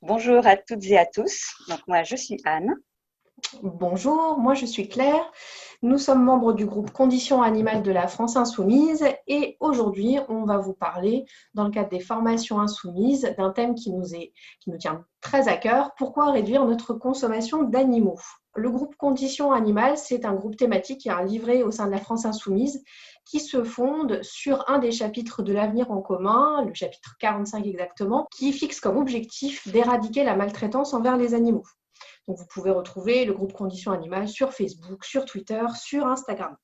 Bonjour à toutes et à tous. Donc moi, je suis Anne. Bonjour, moi je suis Claire. Nous sommes membres du groupe Conditions animales de la France Insoumise et aujourd'hui on va vous parler, dans le cadre des formations insoumises, d'un thème qui nous tient très à cœur. Pourquoi réduire notre consommation d'animaux? Le groupe Conditions animales, c'est un groupe thématique qui a un livret au sein de la France Insoumise qui se fonde sur un des chapitres de l'avenir en commun, le chapitre 45 exactement, qui fixe comme objectif d'éradiquer la maltraitance envers les animaux. Donc, vous pouvez retrouver le groupe Conditions Animales sur Facebook, sur Twitter, sur Instagram.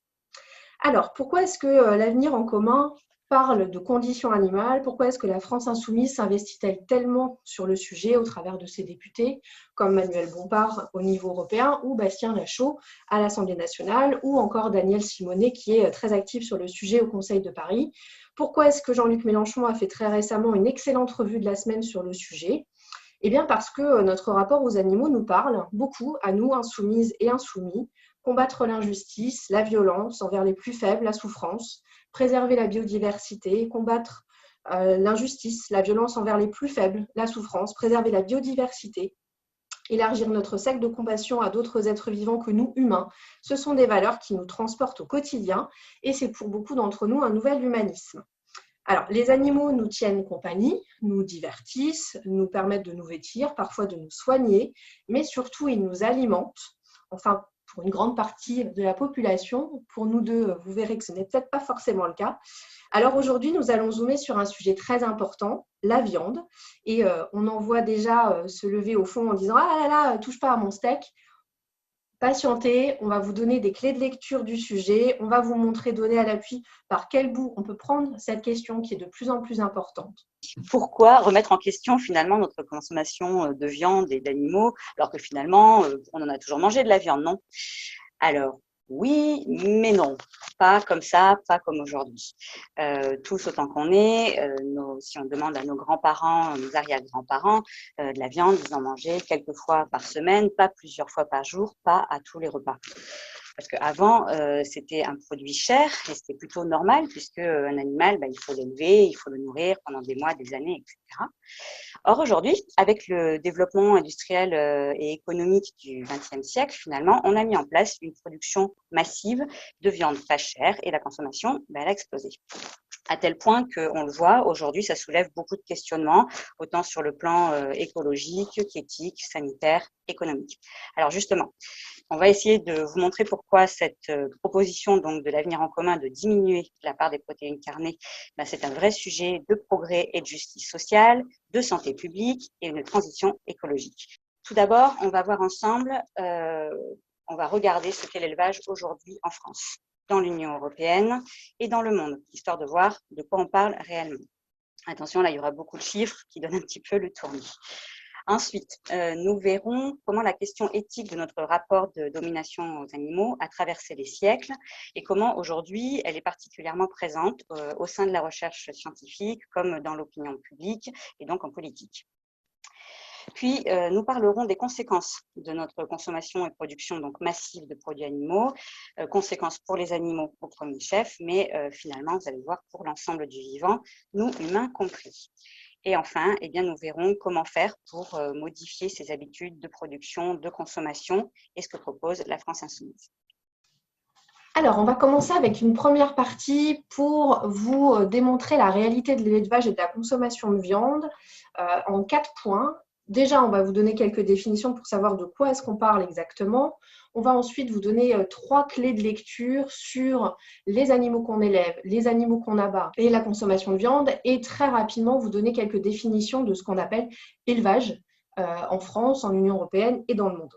Alors, pourquoi est-ce que l'avenir en commun parle de conditions animales? Pourquoi est-ce que la France insoumise s'investit-elle tellement sur le sujet au travers de ses députés, comme Manuel Bompard au niveau européen, ou Bastien Lachaud à l'Assemblée nationale, ou encore Daniel Simonet qui est très actif sur le sujet au Conseil de Paris? Pourquoi est-ce que Jean-Luc Mélenchon a fait très récemment une excellente revue de la semaine sur le sujet? Eh bien parce que notre rapport aux animaux nous parle beaucoup, à nous, insoumises et insoumis, combattre l'injustice, la violence envers les plus faibles, la souffrance, préserver la biodiversité, combattre l'injustice, la violence envers les plus faibles, la souffrance, préserver la biodiversité, élargir notre cercle de compassion à d'autres êtres vivants que nous, humains. Ce sont des valeurs qui nous transportent au quotidien et c'est pour beaucoup d'entre nous un nouvel humanisme. Alors, les animaux nous tiennent compagnie, nous divertissent, nous permettent de nous vêtir, parfois de nous soigner, mais surtout, ils nous alimentent. Enfin, pour une grande partie de la population, pour nous deux, vous verrez que ce n'est peut-être pas forcément le cas. Alors aujourd'hui, nous allons zoomer sur un sujet très important, la viande. Et on en voit déjà se lever au fond en disant « Ah là là, touche pas à mon steak ». Patientez, on va vous donner des clés de lecture du sujet, on va vous montrer, donner à l'appui par quel bout on peut prendre cette question qui est de plus en plus importante. Pourquoi remettre en question finalement notre consommation de viande et d'animaux, alors que finalement, on en a toujours mangé de la viande, non? Alors, oui, mais non. Pas comme ça, pas comme aujourd'hui. Tous autant qu'on est, si on demande à nos grands-parents, nos arrière-grands-parents, de la viande, ils en mangeaient quelques fois par semaine, pas plusieurs fois par jour, pas à tous les repas. Parce qu'avant, c'était un produit cher et c'était plutôt normal puisque un animal, il faut l'élever, il faut le nourrir pendant des mois, des années, etc. Or, aujourd'hui, avec le développement industriel et économique du XXe siècle, finalement, on a mis en place une production massive de viande pas chère et la consommation, elle a explosé. À tel point qu'on le voit, aujourd'hui, ça soulève beaucoup de questionnements, autant sur le plan écologique qu'éthique, sanitaire, économique. Alors justement, on va essayer de vous montrer pourquoi cette proposition donc de l'avenir en commun de diminuer la part des protéines carnées, c'est un vrai sujet de progrès et de justice sociale, de santé publique et de transition écologique. Tout d'abord, on va voir ensemble, on va regarder ce qu'est l'élevage aujourd'hui en France, dans l'Union européenne et dans le monde, histoire de voir de quoi on parle réellement. Attention, là, il y aura beaucoup de chiffres qui donnent un petit peu le tournis. Ensuite, nous verrons comment la question éthique de notre rapport de domination aux animaux a traversé les siècles et comment aujourd'hui elle est particulièrement présente au sein de la recherche scientifique comme dans l'opinion publique et donc en politique. Puis, nous parlerons des conséquences de notre consommation et production donc massive de produits animaux, conséquences pour les animaux au premier chef, mais finalement, vous allez voir, pour l'ensemble du vivant, nous humains compris. Et enfin, nous verrons comment faire pour modifier ces habitudes de production, de consommation et ce que propose la France insoumise. Alors, on va commencer avec une première partie pour vous démontrer la réalité de l'élevage et de la consommation de viande en 4 points. Déjà, on va vous donner quelques définitions pour savoir de quoi est-ce qu'on parle exactement. On va ensuite vous donner 3 clés de lecture sur les animaux qu'on élève, les animaux qu'on abat et la consommation de viande. Et très rapidement, vous donner quelques définitions de ce qu'on appelle élevage en France, en Union européenne et dans le monde.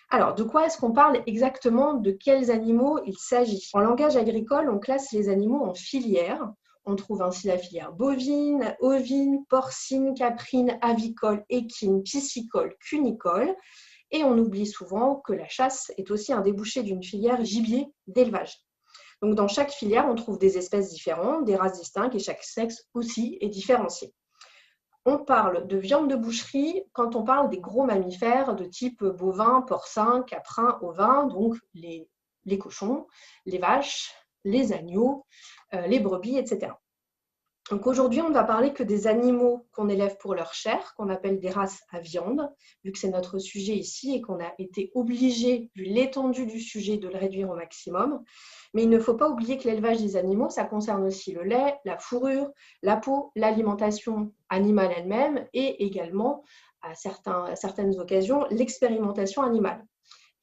Alors, de quoi est-ce qu'on parle exactement? De quels animaux il s'agit? En langage agricole, on classe les animaux en filières. On trouve ainsi la filière bovine, ovine, porcine, caprine, avicole, équine, piscicole, cunicole. Et on oublie souvent que la chasse est aussi un débouché d'une filière gibier d'élevage. Donc, dans chaque filière, on trouve des espèces différentes, des races distinctes et chaque sexe aussi est différencié. On parle de viande de boucherie quand on parle des gros mammifères de type bovin, porcin, caprin, ovin, donc les cochons, les vaches, les agneaux, les brebis, etc. Donc aujourd'hui, on ne va parler que des animaux qu'on élève pour leur chair, qu'on appelle des races à viande, vu que c'est notre sujet ici et qu'on a été obligé, vu l'étendue du sujet, de le réduire au maximum. Mais il ne faut pas oublier que l'élevage des animaux, ça concerne aussi le lait, la fourrure, la peau, l'alimentation animale elle-même et également, à certaines occasions, l'expérimentation animale.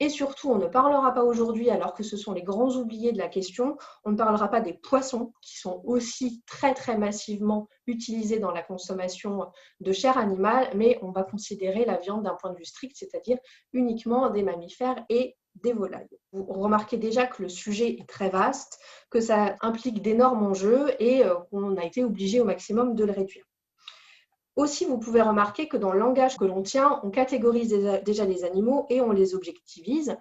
Et surtout, on ne parlera pas aujourd'hui, alors que ce sont les grands oubliés de la question, on ne parlera pas des poissons qui sont aussi très très massivement utilisés dans la consommation de chair animale, mais on va considérer la viande d'un point de vue strict, c'est-à-dire uniquement des mammifères et des volailles. Vous remarquez déjà que le sujet est très vaste, que ça implique d'énormes enjeux et qu'on a été obligé au maximum de le réduire. Aussi, vous pouvez remarquer que dans le langage que l'on tient, on catégorise déjà les animaux et on les objectivise.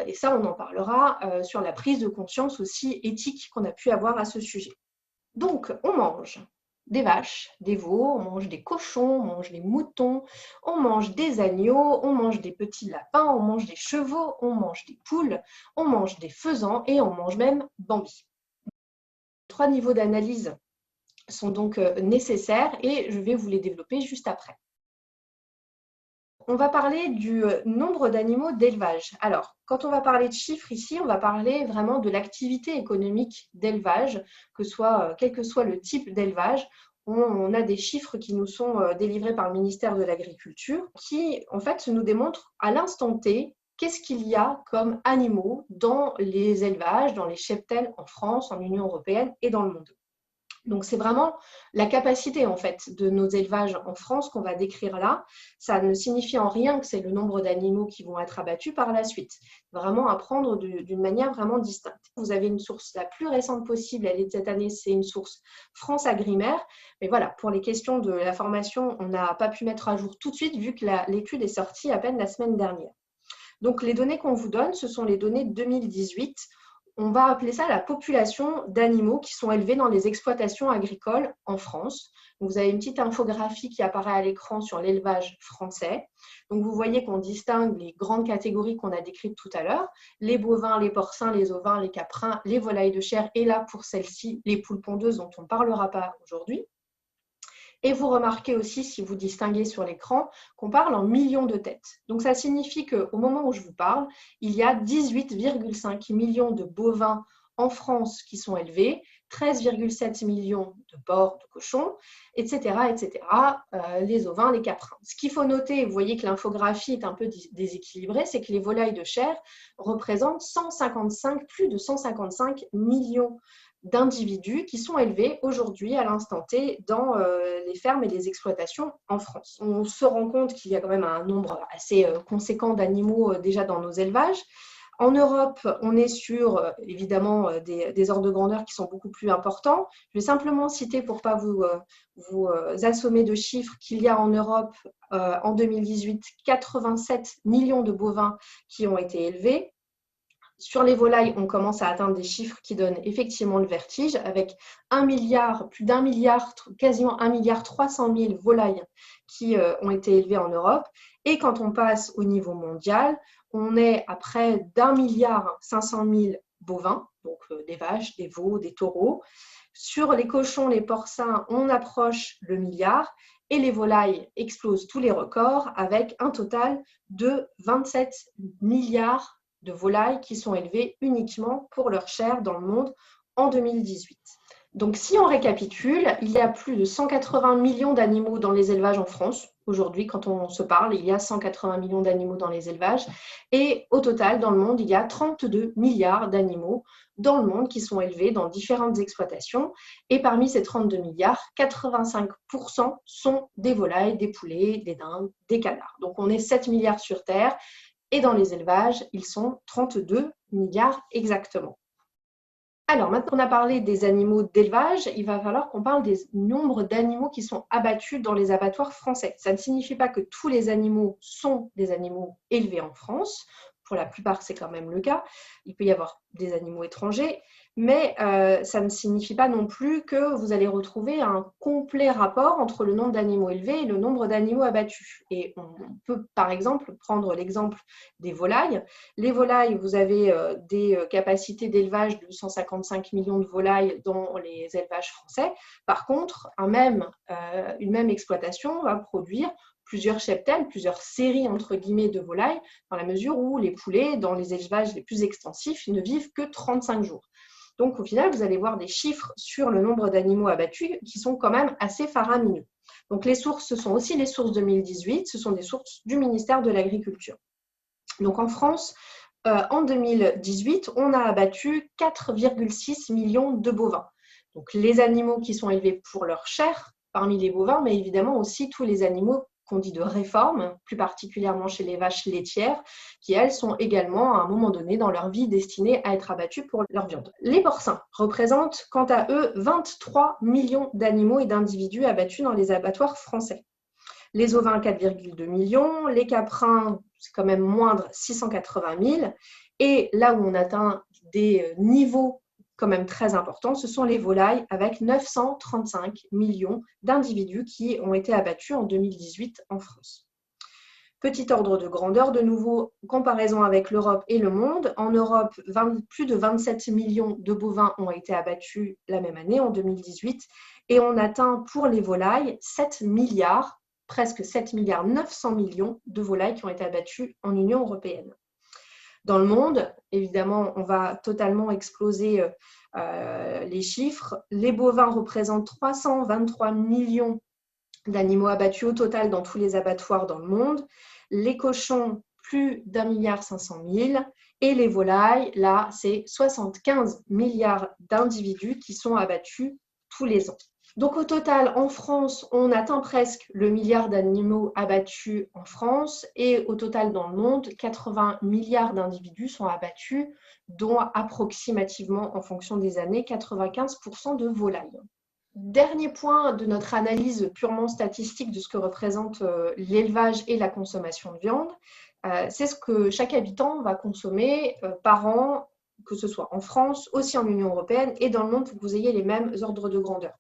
Et ça, on en parlera sur la prise de conscience aussi éthique qu'on a pu avoir à ce sujet. Donc, on mange des vaches, des veaux, on mange des cochons, on mange des moutons, on mange des agneaux, on mange des petits lapins, on mange des chevaux, on mange des poules, on mange des faisans et on mange même Bambi. 3 niveaux d'analyse sont donc nécessaires et je vais vous les développer juste après. On va parler du nombre d'animaux d'élevage. Alors, quand on va parler de chiffres ici, on va parler vraiment de l'activité économique d'élevage, quel que soit le type d'élevage. On a des chiffres qui nous sont délivrés par le ministère de l'Agriculture qui, en fait, nous démontrent à l'instant T qu'est-ce qu'il y a comme animaux dans les élevages, dans les cheptels en France, en Union européenne et dans le monde. Donc, c'est vraiment la capacité en fait de nos élevages en France qu'on va décrire là. Ça ne signifie en rien que c'est le nombre d'animaux qui vont être abattus par la suite. Vraiment à prendre d'une manière vraiment distincte. Vous avez une source la plus récente possible, elle est de cette année, c'est une source France Agrimaire. Mais voilà, pour les questions de la formation, on n'a pas pu mettre à jour tout de suite vu que l'étude est sortie à peine la semaine dernière. Donc, les données qu'on vous donne, ce sont les données de 2018. On va appeler ça la population d'animaux qui sont élevés dans les exploitations agricoles en France. Donc, vous avez une petite infographie qui apparaît à l'écran sur l'élevage français. Donc, vous voyez qu'on distingue les grandes catégories qu'on a décrites tout à l'heure, les bovins, les porcins, les ovins, les caprins, les volailles de chair et là, pour celles-ci, les poules pondeuses dont on ne parlera pas aujourd'hui. Et vous remarquez aussi, si vous distinguez sur l'écran, qu'on parle en millions de têtes. Donc, ça signifie qu'au moment où je vous parle, il y a 18,5 millions de bovins en France qui sont élevés, 13,7 millions de porcs, de cochons, etc., les ovins, les caprins. Ce qu'il faut noter, vous voyez que l'infographie est un peu déséquilibrée, c'est que les volailles de chair représentent plus de 155 millions d'individus qui sont élevés aujourd'hui à l'instant T dans les fermes et les exploitations en France. On se rend compte qu'il y a quand même un nombre assez conséquent d'animaux déjà dans nos élevages. En Europe, on est sur évidemment des ordres de grandeur qui sont beaucoup plus importants. Je vais simplement citer pour ne pas vous assommer de chiffres qu'il y a en Europe en 2018 87 millions de bovins qui ont été élevés. Sur les volailles, on commence à atteindre des chiffres qui donnent effectivement le vertige avec plus d'1 milliard, quasiment 1,3 milliard volailles qui ont été élevées en Europe. Et quand on passe au niveau mondial, on est à près d'1,5 milliard bovins, donc des vaches, des veaux, des taureaux. Sur les cochons, les porcins, on approche le milliard et les volailles explosent tous les records avec un total de 27 milliards de volailles qui sont élevées uniquement pour leur chair dans le monde en 2018. Donc, si on récapitule, il y a plus de 180 millions d'animaux dans les élevages en France. Aujourd'hui, quand on se parle, il y a 180 millions d'animaux dans les élevages. Et au total, dans le monde, il y a 32 milliards d'animaux dans le monde qui sont élevés dans différentes exploitations. Et parmi ces 32 milliards, 85% sont des volailles, des poulets, des dindes, des canards. Donc, on est 7 milliards sur Terre. Et dans les élevages, ils sont 32 milliards exactement. Alors, maintenant qu'on a parlé des animaux d'élevage, il va falloir qu'on parle des nombres d'animaux qui sont abattus dans les abattoirs français. Ça ne signifie pas que tous les animaux sont des animaux élevés en France. Pour la plupart, c'est quand même le cas. Il peut y avoir des animaux étrangers. Mais ça ne signifie pas non plus que vous allez retrouver un complet rapport entre le nombre d'animaux élevés et le nombre d'animaux abattus. Et on peut par exemple prendre l'exemple des volailles. Les volailles, vous avez des capacités d'élevage de 155 millions de volailles dans les élevages français. Par contre, une même exploitation va produire plusieurs cheptels, plusieurs séries entre guillemets de volailles, dans la mesure où les poulets, dans les élevages les plus extensifs, ne vivent que 35 jours. Donc, au final, vous allez voir des chiffres sur le nombre d'animaux abattus qui sont quand même assez faramineux. Donc, les sources, ce sont aussi les sources 2018, ce sont des sources du ministère de l'Agriculture. Donc, en France, en 2018, on a abattu 4,6 millions de bovins. Donc, les animaux qui sont élevés pour leur chair, parmi les bovins, mais évidemment aussi tous les animaux qu'on dit de réforme, plus particulièrement chez les vaches laitières, qui elles sont également à un moment donné dans leur vie destinées à être abattues pour leur viande. Les porcins représentent quant à eux 23 millions d'animaux et d'individus abattus dans les abattoirs français. Les ovins 4,2 millions, les caprins c'est quand même moindre 680 000 et là où on atteint des niveaux quand même très important, ce sont les volailles avec 935 millions d'individus qui ont été abattus en 2018 en France. Petit ordre de grandeur, de nouveau, comparaison avec l'Europe et le monde. En Europe, plus de 27 millions de bovins ont été abattus la même année, en 2018, et on atteint pour les volailles 7 milliards, presque 7 milliards 900 millions de volailles qui ont été abattues en Union européenne. Dans le monde, évidemment, on va totalement exploser les chiffres. Les bovins représentent 323 millions d'animaux abattus au total dans tous les abattoirs dans le monde. Les cochons, plus d'1,5 milliard et les volailles, là, c'est 75 milliards d'individus qui sont abattus tous les ans. Donc au total, en France, on atteint presque le milliard d'animaux abattus en France et au total dans le monde, 80 milliards d'individus sont abattus, dont approximativement, en fonction des années, 95% de volailles. Dernier point de notre analyse purement statistique de ce que représente l'élevage et la consommation de viande, c'est ce que chaque habitant va consommer par an, que ce soit en France, aussi en Union européenne et dans le monde pour que vous ayez les mêmes ordres de grandeur.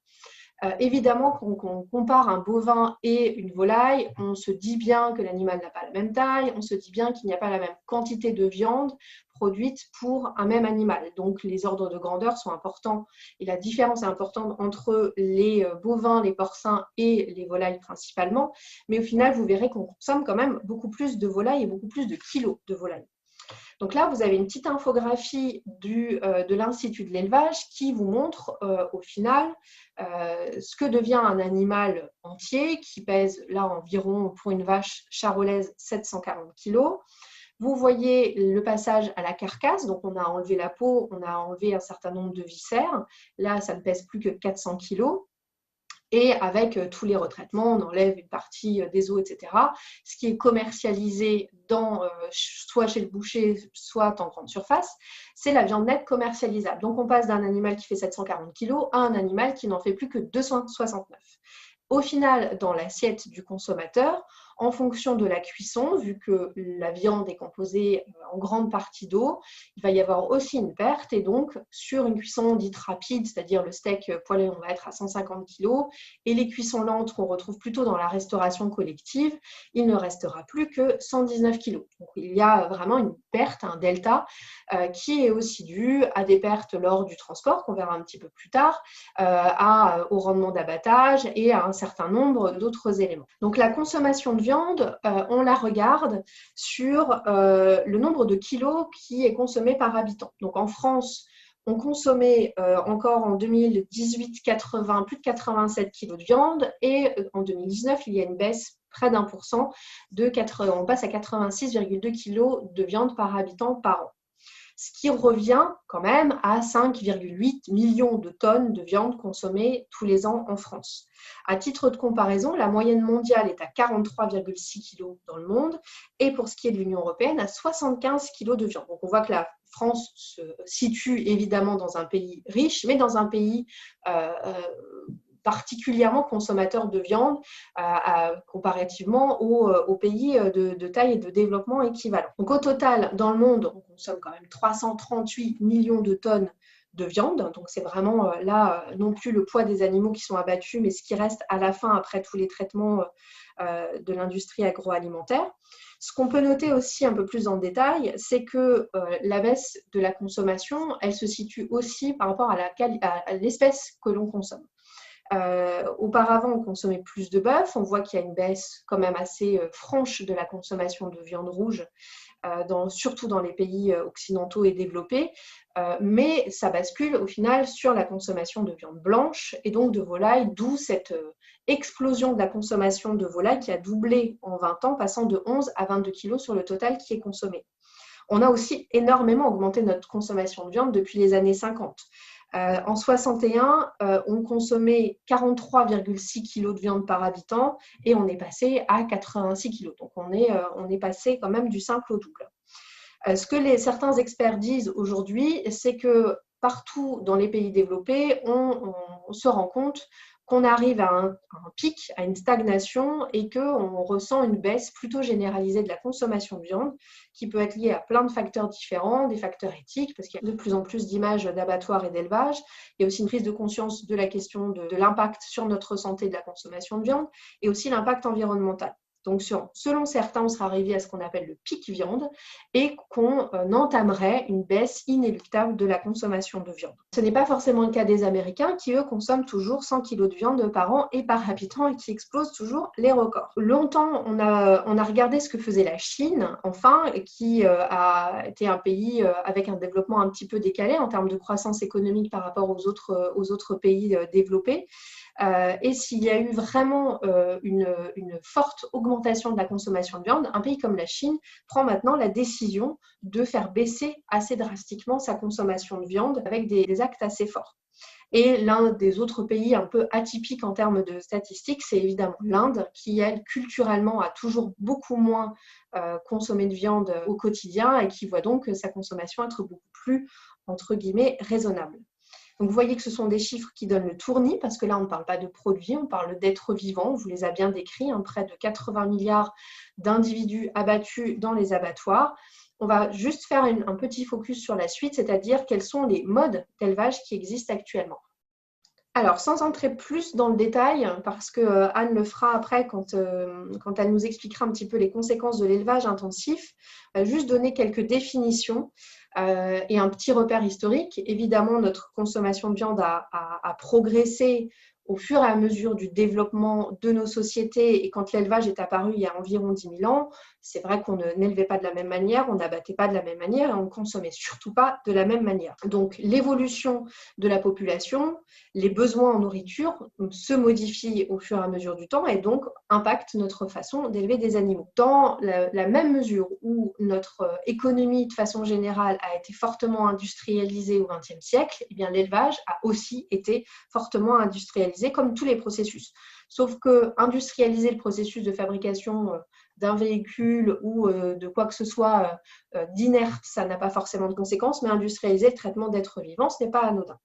Évidemment, quand on compare un bovin et une volaille, on se dit bien que l'animal n'a pas la même taille, on se dit bien qu'il n'y a pas la même quantité de viande produite pour un même animal. Donc, les ordres de grandeur sont importants et la différence est importante entre les bovins, les porcins et les volailles principalement. Mais au final, vous verrez qu'on consomme quand même beaucoup plus de volailles et beaucoup plus de kilos de volailles. Donc là, vous avez une petite infographie de l'Institut de l'élevage qui vous montre au final ce que devient un animal entier qui pèse là environ pour une vache charolaise 740 kg. Vous voyez le passage à la carcasse, donc on a enlevé la peau, on a enlevé un certain nombre de viscères. Là, ça ne pèse plus que 400 kg. Et avec tous les retraitements, on enlève une partie des os, etc. Ce qui est commercialisé soit chez le boucher, soit en grande surface, c'est la viande nette commercialisable. Donc, on passe d'un animal qui fait 740 kg à un animal qui n'en fait plus que 269. Au final, dans l'assiette du consommateur, en fonction de la cuisson, vu que la viande est composée en grande partie d'eau, il va y avoir aussi une perte. Et donc, sur une cuisson dite rapide, c'est-à-dire le steak poêlé, on va être à 150 kg, et les cuissons lentes qu'on retrouve plutôt dans la restauration collective, il ne restera plus que 119 kg. Donc, il y a vraiment une perte, un delta, qui est aussi dû à des pertes lors du transport, qu'on verra un petit peu plus tard, au rendement d'abattage et à un certain nombre d'autres éléments. Donc, la consommation de viande, on la regarde sur le nombre de kilos qui est consommé par habitant. Donc en France, on consommait encore en 2018 plus de 87 kilos de viande et en 2019, il y a une baisse près d'1%, on passe à 86,2 kilos de viande par habitant par an. Ce qui revient quand même à 5,8 millions de tonnes de viande consommée tous les ans en France. À titre de comparaison, la moyenne mondiale est à 43,6 kg dans le monde et pour ce qui est de l'Union européenne, à 75 kg de viande. Donc on voit que la France se situe évidemment dans un pays riche, mais dans un pays particulièrement consommateur de viande comparativement aux pays de taille et de développement équivalent. Donc au total, dans le monde, on consomme quand même 338 millions de tonnes de viande. Donc, c'est vraiment là non plus le poids des animaux qui sont abattus, mais ce qui reste à la fin après tous les traitements de l'industrie agroalimentaire. Ce qu'on peut noter aussi un peu plus en détail, c'est que la baisse de la consommation, elle se situe aussi par rapport à l'espèce que l'on consomme. Auparavant, on consommait plus de bœuf. On voit qu'il y a une baisse quand même assez franche de la consommation de viande rouge, surtout dans les pays occidentaux et développés. Mais ça bascule au final sur la consommation de viande blanche et donc de volaille, d'où cette explosion de la consommation de volaille qui a doublé en 20 ans, passant de 11 à 22 kilos sur le total qui est consommé. On a aussi énormément augmenté notre consommation de viande depuis les années 50. En 61, on consommait 43,6 kg de viande par habitant et on est passé à 86 kg. Donc, on est passé quand même du simple au double. Ce que certains experts disent aujourd'hui, c'est que partout dans les pays développés, on se rend compte qu'on arrive à un pic, à une stagnation et qu'on ressent une baisse plutôt généralisée de la consommation de viande qui peut être liée à plein de facteurs différents, des facteurs éthiques, parce qu'il y a de plus en plus d'images d'abattoirs et d'élevage. Il y a aussi une prise de conscience de la question de l'impact sur notre santé de la consommation de viande et aussi l'impact environnemental. Donc, selon certains, on sera arrivé à ce qu'on appelle le pic viande et qu'on entamerait une baisse inéluctable de la consommation de viande. Ce n'est pas forcément le cas des Américains qui, eux, consomment toujours 100 kg de viande par an et par habitant et qui explosent toujours les records. Longtemps, on a regardé ce que faisait la Chine, enfin, qui a été un pays avec un développement un petit peu décalé en termes de croissance économique par rapport aux autres pays développés. Et s'il y a eu vraiment une forte augmentation de la consommation de viande, un pays comme la Chine prend maintenant la décision de faire baisser assez drastiquement sa consommation de viande avec des actes assez forts. Et l'un des autres pays un peu atypiques en termes de statistiques, c'est évidemment l'Inde, qui, elle, culturellement, a toujours beaucoup moins consommé de viande au quotidien et qui voit donc sa consommation être beaucoup plus, entre guillemets, raisonnable. Donc, vous voyez que ce sont des chiffres qui donnent le tournis, parce que là, on ne parle pas de produits, on parle d'êtres vivants. On vous les a bien décrits, près de 80 milliards d'individus abattus dans les abattoirs. On va juste faire un petit focus sur la suite, c'est-à-dire quels sont les modes d'élevage qui existent actuellement. Alors, sans entrer plus dans le détail, parce que Anne le fera après quand elle nous expliquera un petit peu les conséquences de l'élevage intensif, juste donner quelques définitions et un petit repère historique. Évidemment, notre consommation de viande a progressé au fur et à mesure du développement de nos sociétés. Et quand l'élevage est apparu il y a environ 10 000 ans, c'est vrai qu'on n'élevait pas de la même manière, on n'abattait pas de la même manière et on ne consommait surtout pas de la même manière. Donc, l'évolution de la population, les besoins en nourriture se modifient au fur et à mesure du temps et donc impactent notre façon d'élever des animaux. Dans la même mesure où notre économie, de façon générale, a été fortement industrialisée au XXe siècle, eh bien, l'élevage a aussi été fortement industrialisé, comme tous les processus. Sauf que industrialiser le processus de fabrication d'un véhicule ou de quoi que ce soit d'inerte, ça n'a pas forcément de conséquences, mais industrialiser le traitement d'êtres vivants, ce n'est pas anodin.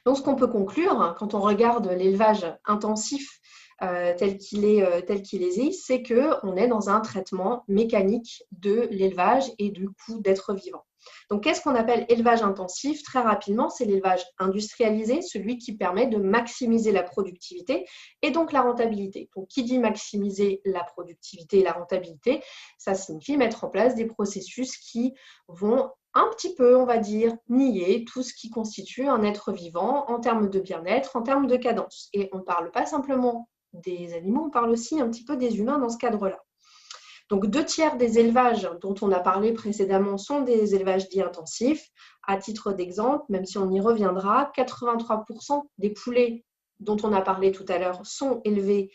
Donc, ce qu'on peut conclure, quand on regarde l'élevage intensif tel qu'il existe, c'est qu'on est dans un traitement mécanique de l'élevage et du coût d'êtres vivants. Donc, qu'est-ce qu'on appelle élevage intensif? Très rapidement, c'est l'élevage industrialisé, celui qui permet de maximiser la productivité et donc la rentabilité. Donc, qui dit maximiser la productivité et la rentabilité, ça signifie mettre en place des processus qui vont un petit peu, on va dire, nier tout ce qui constitue un être vivant en termes de bien-être, en termes de cadence. Et on ne parle pas simplement des animaux, on parle aussi un petit peu des humains dans ce cadre-là. Donc, 2/3 des élevages dont on a parlé précédemment sont des élevages dits intensifs. À titre d'exemple, même si on y reviendra, 83% des poulets dont on a parlé tout à l'heure sont élevés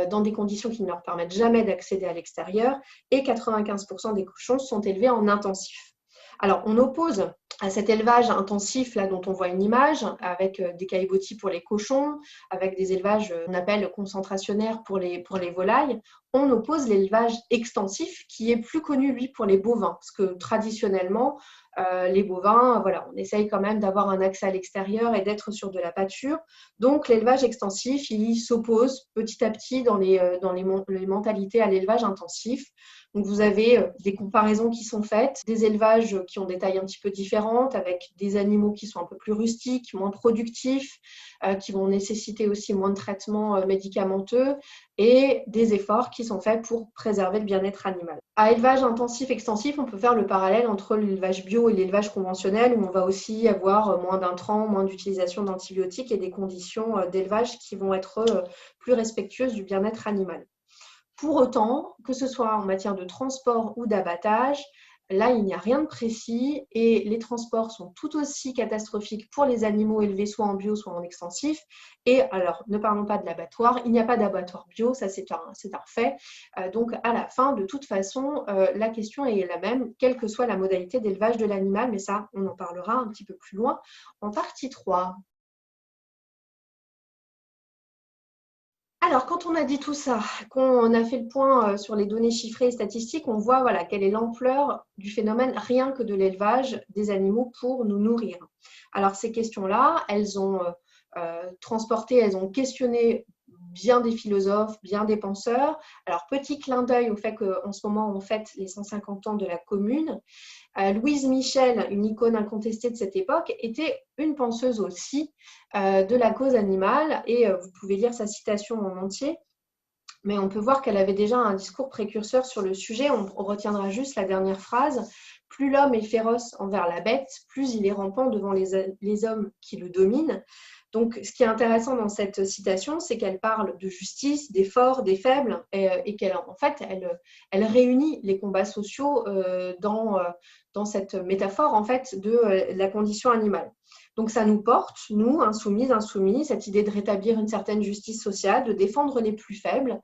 dans des conditions qui ne leur permettent jamais d'accéder à l'extérieur et 95% des cochons sont élevés en intensif. Alors, on oppose à cet élevage intensif là dont on voit une image, avec des caillebotis pour les cochons, avec des élevages qu'on appelle concentrationnaires pour les volailles, on oppose l'élevage extensif qui est plus connu, lui, pour les bovins. Parce que traditionnellement, les bovins, voilà, on essaye quand même d'avoir un accès à l'extérieur et d'être sur de la pâture. Donc, l'élevage extensif, il s'oppose petit à petit dans les mentalités à l'élevage intensif. Donc, vous avez des comparaisons qui sont faites, des élevages qui ont des tailles un petit peu différentes, avec des animaux qui sont un peu plus rustiques, moins productifs, qui vont nécessiter aussi moins de traitements médicamenteux et des efforts qui sont faits pour préserver le bien-être animal. À élevage intensif, extensif, on peut faire le parallèle entre l'élevage bio et l'élevage conventionnel, où on va aussi avoir moins d'intrants, moins d'utilisation d'antibiotiques et des conditions d'élevage qui vont être plus respectueuses du bien-être animal. Pour autant, que ce soit en matière de transport ou d'abattage, là, il n'y a rien de précis et les transports sont tout aussi catastrophiques pour les animaux élevés soit en bio, soit en extensif. Et alors, ne parlons pas de l'abattoir, il n'y a pas d'abattoir bio, ça c'est un fait. Donc, à la fin, de toute façon, la question est la même, quelle que soit la modalité d'élevage de l'animal, mais ça, on en parlera un petit peu plus loin en partie 3. Alors, quand on a dit tout ça, qu'on a fait le point sur les données chiffrées et statistiques, on voit voilà, quelle est l'ampleur du phénomène rien que de l'élevage des animaux pour nous nourrir. Alors, ces questions-là, elles ont transporté, elles ont questionné bien des philosophes, bien des penseurs. Alors, petit clin d'œil au fait qu'en ce moment, on fête les 150 ans de la Commune. Louise Michel, une icône incontestée de cette époque, était une penseuse aussi de la cause animale et vous pouvez lire sa citation en entier, mais on peut voir qu'elle avait déjà un discours précurseur sur le sujet. On retiendra juste la dernière phrase. Plus l'homme est féroce envers la bête, plus il est rampant devant les hommes qui le dominent. Donc, ce qui est intéressant dans cette citation, c'est qu'elle parle de justice, des forts, des faibles, et qu'elle, en fait, elle réunit les combats sociaux dans cette métaphore, en fait, de la condition animale. Donc, ça nous porte, nous, insoumises, insoumis, cette idée de rétablir une certaine justice sociale, de défendre les plus faibles.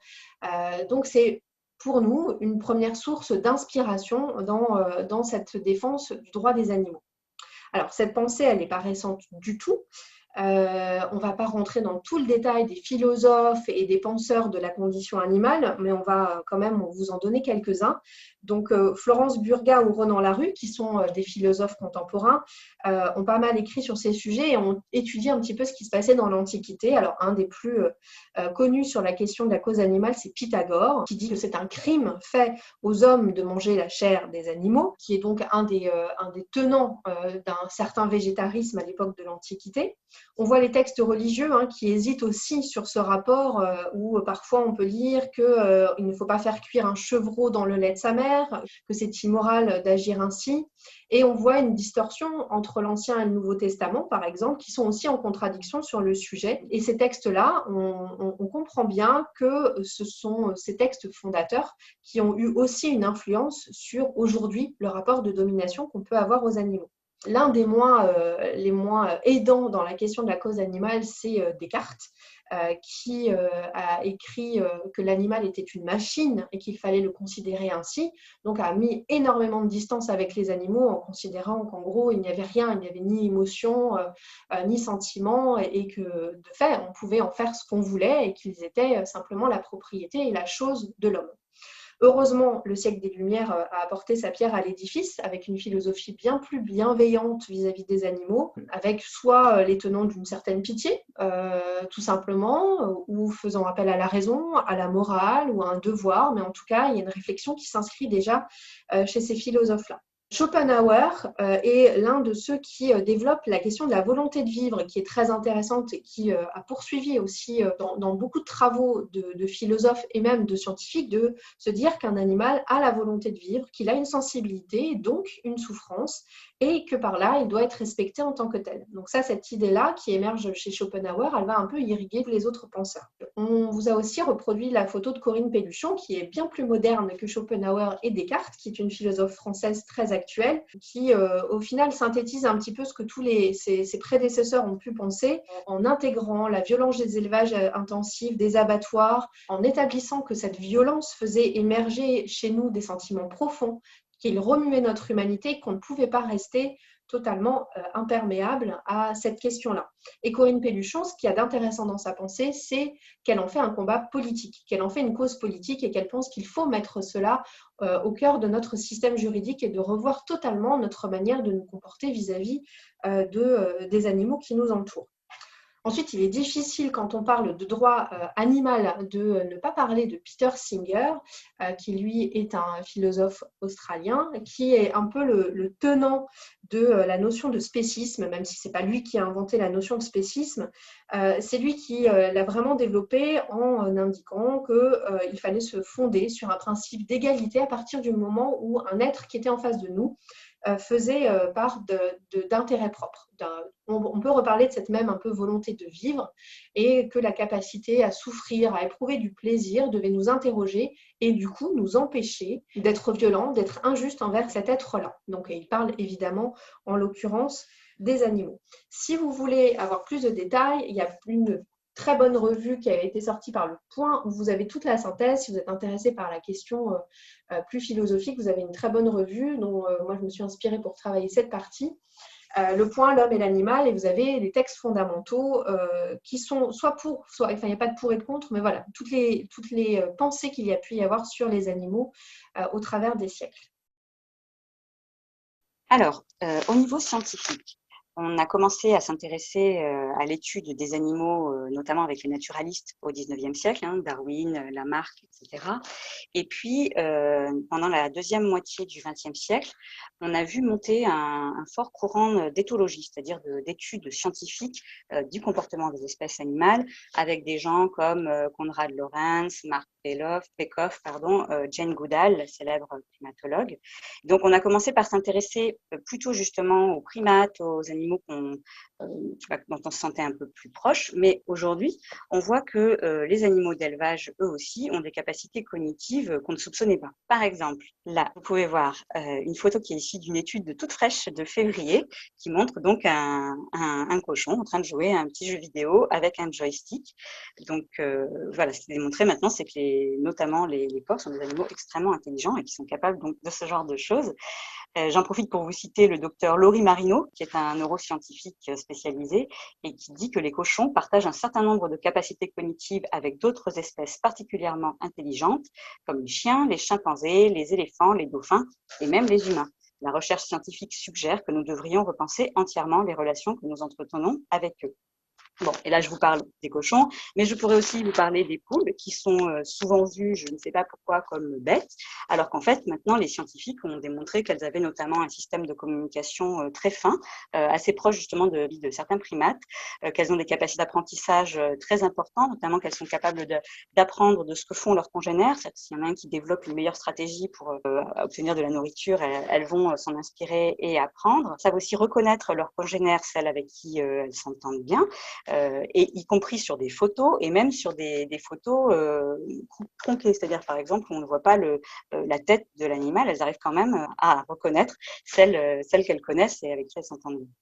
Donc, c'est pour nous une première source d'inspiration dans cette défense du droit des animaux. Alors, cette pensée, elle n'est pas récente du tout. On ne va pas rentrer dans tout le détail des philosophes et des penseurs de la condition animale, mais on va quand même vous en donner quelques-uns. Donc, Florence Burga ou Ronan Larue, qui sont des philosophes contemporains, ont pas mal écrit sur ces sujets et ont étudié un petit peu ce qui se passait dans l'Antiquité. Alors, un des plus connus sur la question de la cause animale, c'est Pythagore, qui dit que c'est un crime fait aux hommes de manger la chair des animaux, qui est donc un des tenants d'un certain végétarisme à l'époque de l'Antiquité. On voit les textes religieux qui hésitent aussi sur ce rapport où parfois on peut lire qu'il ne faut pas faire cuire un chevreau dans le lait de sa mère, que c'est immoral d'agir ainsi. Et on voit une distorsion entre l'Ancien et le Nouveau Testament, par exemple, qui sont aussi en contradiction sur le sujet. Et ces textes-là, on comprend bien que ce sont ces textes fondateurs qui ont eu aussi une influence sur aujourd'hui le rapport de domination qu'on peut avoir aux animaux. L'un des les moins aidants dans la question de la cause animale, c'est Descartes, qui a écrit que l'animal était une machine et qu'il fallait le considérer ainsi, donc a mis énormément de distance avec les animaux en considérant qu'en gros, il n'y avait rien, il n'y avait ni émotion, ni sentiment, et que de fait, on pouvait en faire ce qu'on voulait et qu'ils étaient simplement la propriété et la chose de l'homme. Heureusement, le siècle des Lumières a apporté sa pierre à l'édifice avec une philosophie bien plus bienveillante vis-à-vis des animaux, avec soit les tenants d'une certaine pitié, tout simplement, ou faisant appel à la raison, à la morale ou à un devoir, mais en tout cas, il y a une réflexion qui s'inscrit déjà chez ces philosophes-là. Schopenhauer est l'un de ceux qui développent la question de la volonté de vivre, qui est très intéressante et qui a poursuivi aussi dans beaucoup de travaux de philosophes et même de scientifiques, de se dire qu'un animal a la volonté de vivre, qu'il a une sensibilité, donc une souffrance, et que par là, il doit être respecté en tant que tel. Donc ça, cette idée-là qui émerge chez Schopenhauer, elle va un peu irriguer les autres penseurs. On vous a aussi reproduit la photo de Corinne Pelluchon, qui est bien plus moderne que Schopenhauer et Descartes, qui est une philosophe française très actuelle, qui au final synthétise un petit peu ce que tous ses prédécesseurs ont pu penser, en intégrant la violence des élevages intensifs, des abattoirs, en établissant que cette violence faisait émerger chez nous des sentiments profonds, qu'il remuait notre humanité, qu'on ne pouvait pas rester totalement imperméable à cette question-là. Et Corinne Pelluchon, ce qu'il y a d'intéressant dans sa pensée, c'est qu'elle en fait un combat politique, qu'elle en fait une cause politique et qu'elle pense qu'il faut mettre cela au cœur de notre système juridique et de revoir totalement notre manière de nous comporter vis-à-vis des animaux qui nous entourent. Ensuite, il est difficile, quand on parle de droit animal, de ne pas parler de Peter Singer, qui lui est un philosophe australien, qui est un peu le tenant de la notion de spécisme, même si ce n'est pas lui qui a inventé la notion de spécisme. C'est lui qui l'a vraiment développé en indiquant qu'il fallait se fonder sur un principe d'égalité à partir du moment où un être qui était en face de nous faisait part d'intérêt propre. On peut reparler de cette même un peu volonté de vivre et que la capacité à souffrir, à éprouver du plaisir devait nous interroger et du coup nous empêcher d'être violents, d'être injustes envers cet être-là. Donc il parle évidemment en l'occurrence des animaux. Si vous voulez avoir plus de détails, il y a une très bonne revue qui a été sortie par Le Point où vous avez toute la synthèse. Si vous êtes intéressé par la question plus philosophique, vous avez une très bonne revue dont moi je me suis inspirée pour travailler cette partie. Le Point, l'homme et l'animal, et vous avez les textes fondamentaux qui sont soit pour, soit, enfin il n'y a pas de pour et de contre, mais voilà, toutes les pensées qu'il y a pu y avoir sur les animaux au travers des siècles. Alors, au niveau scientifique, on a commencé à s'intéresser à l'étude des animaux, notamment avec les naturalistes au XIXe siècle, Darwin, Lamarck, etc. Et puis, pendant la deuxième moitié du XXe siècle, on a vu monter un fort courant d'éthologie, c'est-à-dire d'études scientifiques du comportement des espèces animales, avec des gens comme Konrad Lorenz, Mark Pekoff, Jane Goodall, la célèbre primatologue. Donc, on a commencé par s'intéresser plutôt justement aux primates, aux animaux dont on se sentait un peu plus proche. Mais aujourd'hui, on voit que les animaux d'élevage, eux aussi, ont des capacités cognitives qu'on ne soupçonnait pas. Par exemple, là, vous pouvez voir une photo qui est issue d'une étude toute fraîche de février qui montre donc un cochon en train de jouer à un petit jeu vidéo avec un joystick. Donc, voilà, ce qui est démontré maintenant, c'est que notamment les porcs sont des animaux extrêmement intelligents et qui sont capables donc de ce genre de choses. J'en profite pour vous citer le docteur Laurie Marino, qui est un neuroscientifique spécialisé et qui dit que les cochons partagent un certain nombre de capacités cognitives avec d'autres espèces particulièrement intelligentes, comme les chiens, les chimpanzés, les éléphants, les dauphins et même les humains. La recherche scientifique suggère que nous devrions repenser entièrement les relations que nous entretenons avec eux. Bon, et là, je vous parle des cochons, mais je pourrais aussi vous parler des poules qui sont souvent vues, je ne sais pas pourquoi, comme bêtes, alors qu'en fait, maintenant, les scientifiques ont démontré qu'elles avaient notamment un système de communication très fin, assez proche justement de certains primates, qu'elles ont des capacités d'apprentissage très importantes, notamment qu'elles sont capables d'apprendre de ce que font leurs congénères. S'il y en a un qui développe une meilleure stratégie pour obtenir de la nourriture, elles vont s'en inspirer et apprendre. Elles savent aussi reconnaître leurs congénères, celles avec qui elles s'entendent bien. Et y compris sur des photos et même sur des photos tronquées, c'est-à-dire par exemple on ne voit pas la tête de l'animal, elles arrivent quand même à reconnaître celle qu'elles connaissent et avec qui elles s'entendent bien.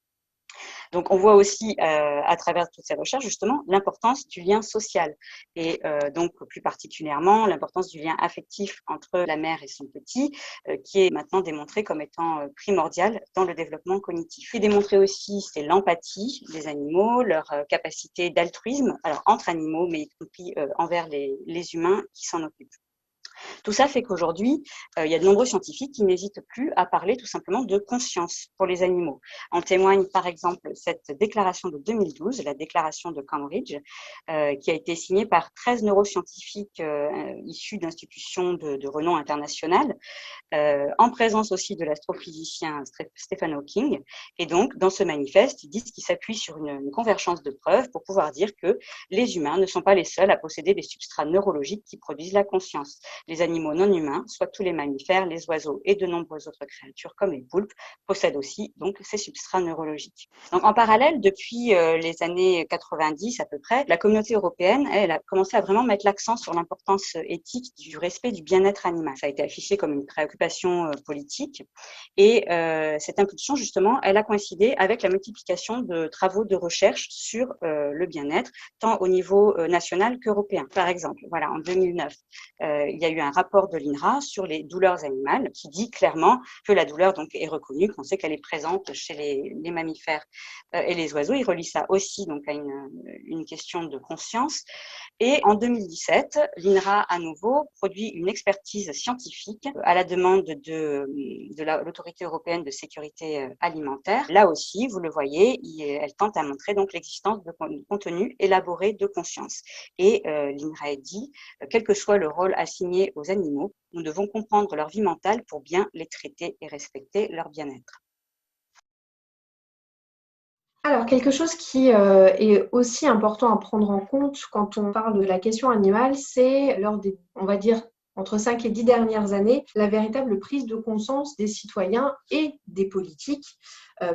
Donc, on voit aussi à travers toutes ces recherches, justement, l'importance du lien social et donc plus particulièrement l'importance du lien affectif entre la mère et son petit, qui est maintenant démontré comme étant primordial dans le développement cognitif. Ce qui est démontré aussi, c'est l'empathie des animaux, leur capacité d'altruisme, alors entre animaux, mais y compris envers les humains qui s'en occupent. Tout ça fait qu'aujourd'hui, il y a de nombreux scientifiques qui n'hésitent plus à parler tout simplement de conscience pour les animaux. En témoigne par exemple cette déclaration de 2012, la déclaration de Cambridge, qui a été signée par 13 neuroscientifiques issus d'institutions de renom international, en présence aussi de l'astrophysicien Stephen Hawking. Et donc, dans ce manifeste, ils disent qu'ils s'appuient sur une convergence de preuves pour pouvoir dire que les humains ne sont pas les seuls à posséder des substrats neurologiques qui produisent la conscience. Les animaux non humains, soit tous les mammifères, les oiseaux et de nombreuses autres créatures comme les poulpes, possèdent aussi donc ces substrats neurologiques. Donc, en parallèle, depuis les années 90 à peu près, la communauté européenne, elle a commencé à vraiment mettre l'accent sur l'importance éthique du respect du bien-être animal. Ça a été affiché comme une préoccupation politique et cette impulsion, justement, elle a coïncidé avec la multiplication de travaux de recherche sur le bien-être, tant au niveau national qu'européen. Par exemple, voilà, en 2009, il y a eu un rapport de l'INRA sur les douleurs animales qui dit clairement que la douleur donc est reconnue, qu'on sait qu'elle est présente chez les mammifères et les oiseaux. Il relie ça aussi donc à une question de conscience. Et en 2017, l'INRA à nouveau produit une expertise scientifique à la demande de l'Autorité européenne de sécurité alimentaire. Là aussi, vous le voyez, elle tente à montrer donc l'existence de contenus élaborés de conscience. Et l'INRA dit, quel que soit le rôle assigné aux animaux, nous devons comprendre leur vie mentale pour bien les traiter et respecter leur bien-être. Alors, quelque chose qui est aussi important à prendre en compte quand on parle de la question animale, c'est lors des, on va dire, entre 5 et 10 dernières années, la véritable prise de conscience des citoyens et des politiques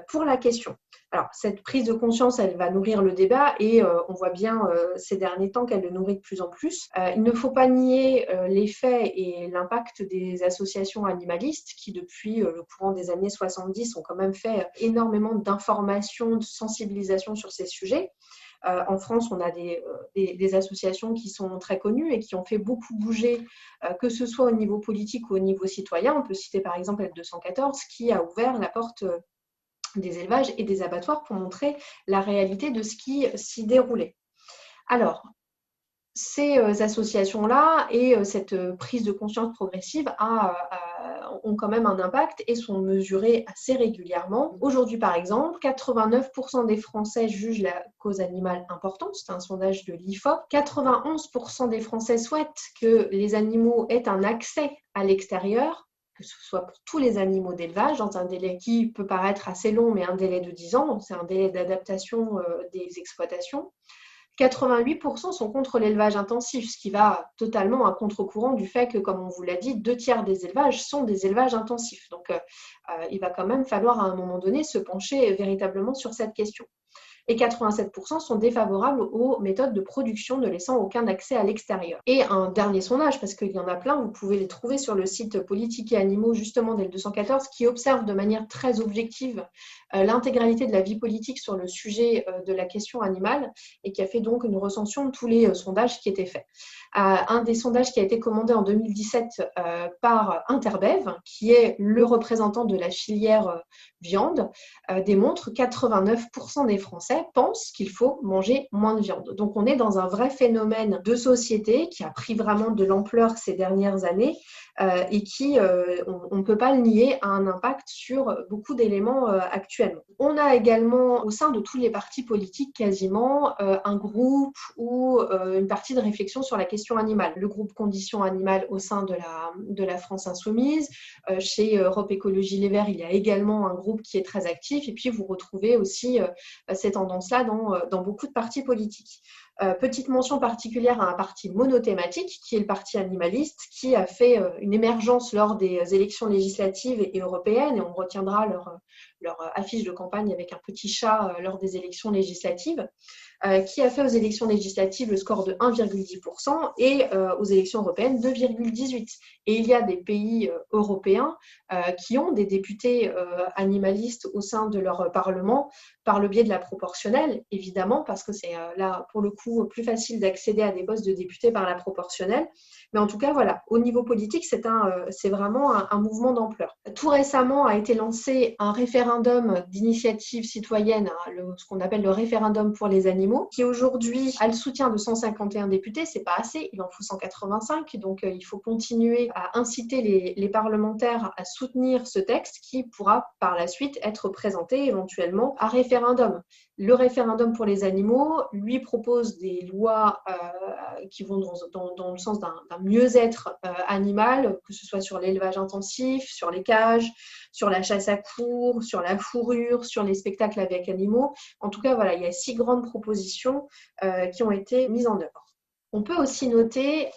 pour la question. Alors, cette prise de conscience, elle va nourrir le débat et on voit bien ces derniers temps qu'elle le nourrit de plus en plus. Il ne faut pas nier les faits et l'impact des associations animalistes qui, depuis le courant des années 70, ont quand même fait énormément d'informations, de sensibilisation sur ces sujets. En France, on a des associations qui sont très connues et qui ont fait beaucoup bouger, que ce soit au niveau politique ou au niveau citoyen. On peut citer par exemple L214 qui a ouvert la porte des élevages et des abattoirs pour montrer la réalité de ce qui s'y déroulait. Alors, ces associations-là et cette prise de conscience progressive ont quand même un impact et sont mesurées assez régulièrement. Aujourd'hui, par exemple, 89% des Français jugent la cause animale importante. C'est un sondage de l'IFOP. 91% des Français souhaitent que les animaux aient un accès à l'extérieur, que ce soit pour tous les animaux d'élevage, dans un délai qui peut paraître assez long, mais un délai de 10 ans. C'est un délai d'adaptation des exploitations. 88% sont contre l'élevage intensif, ce qui va totalement à contre-courant du fait que, comme on vous l'a dit, 2/3 des élevages sont des élevages intensifs. Donc, il va quand même falloir à un moment donné se pencher véritablement sur cette question. Et 87% sont défavorables aux méthodes de production ne laissant aucun accès à l'extérieur. Et un dernier sondage, parce qu'il y en a plein, vous pouvez les trouver sur le site Politique et Animaux, justement, d'L214, qui observe de manière très objective l'intégralité de la vie politique sur le sujet de la question animale et qui a fait donc une recension de tous les sondages qui étaient faits. Un des sondages qui a été commandé en 2017 par Interbev, qui est le représentant de la filière viande, démontre que 89% des Français pensent qu'il faut manger moins de viande. Donc on est dans un vrai phénomène de société qui a pris vraiment de l'ampleur ces dernières années et qui, on ne peut pas le nier, a un impact sur beaucoup d'éléments actuellement. On a également au sein de tous les partis politiques quasiment un groupe ou une partie de réflexion sur la question animale. Le groupe Conditions animales au sein de la France Insoumise. Chez Europe Écologie Les Verts, il y a également un groupe qui est très actif et puis vous retrouvez aussi ces tendances-là dans beaucoup de partis politiques. Petite mention particulière à un parti monothématique qui est le parti animaliste qui a fait une émergence lors des élections législatives et européennes et on retiendra leur affiche de campagne avec un petit chat lors des élections législatives, qui a fait aux élections législatives le score de 1,10% et aux élections européennes 2,18%. Et il y a des pays européens qui ont des députés animalistes au sein de leur parlement par le biais de la proportionnelle, évidemment, parce que c'est là, pour le coup, plus facile d'accéder à des postes de députés par la proportionnelle. Mais en tout cas, voilà, au niveau politique, c'est vraiment un mouvement d'ampleur. Tout récemment a été lancé un référendum d'initiative citoyenne, ce qu'on appelle le référendum pour les animaux, qui aujourd'hui a le soutien de 151 députés. C'est pas assez, il en faut 185, donc il faut continuer à inciter les parlementaires à soutenir ce texte qui pourra par la suite être présenté éventuellement à référendum. Le référendum pour les animaux lui propose des lois qui vont dans le sens d'un mieux-être animal, que ce soit sur l'élevage intensif, sur les cages, sur la chasse à courre, sur la fourrure, sur les spectacles avec animaux. En tout cas, voilà, il y a 6 grandes propositions qui ont été mises en œuvre. On peut aussi noter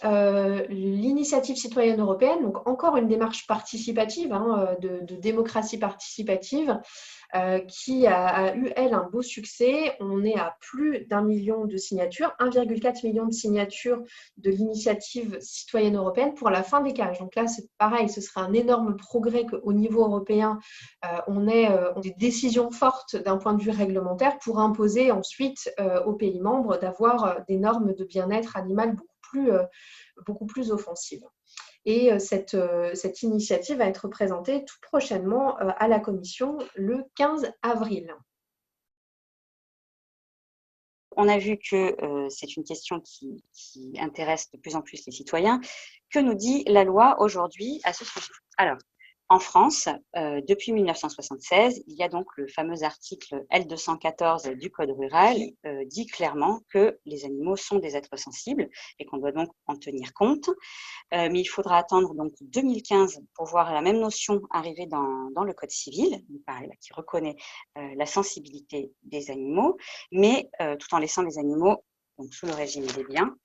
l'initiative citoyenne européenne, donc encore une démarche participative, de démocratie participative, qui a eu, elle, un beau succès. On est à plus d'1 million de signatures, 1,4 million de signatures de l'initiative citoyenne européenne pour la fin des cages. Donc là, c'est pareil, ce serait un énorme progrès qu'au niveau européen, on ait des décisions fortes d'un point de vue réglementaire pour imposer ensuite aux pays membres d'avoir des normes de bien-être animal beaucoup plus beaucoup plus offensive. Et cette initiative va être présentée tout prochainement à la Commission le 15 avril. On a vu que c'est une question qui intéresse de plus en plus les citoyens. Que nous dit la loi aujourd'hui à ce sujet? Alors, en France, depuis 1976, il y a donc le fameux article L214 du Code rural qui dit clairement que les animaux sont des êtres sensibles et qu'on doit donc en tenir compte. Mais il faudra attendre donc 2015 pour voir la même notion arriver dans le Code civil, qui reconnaît la sensibilité des animaux, mais tout en laissant les animaux donc, sous le régime des biens.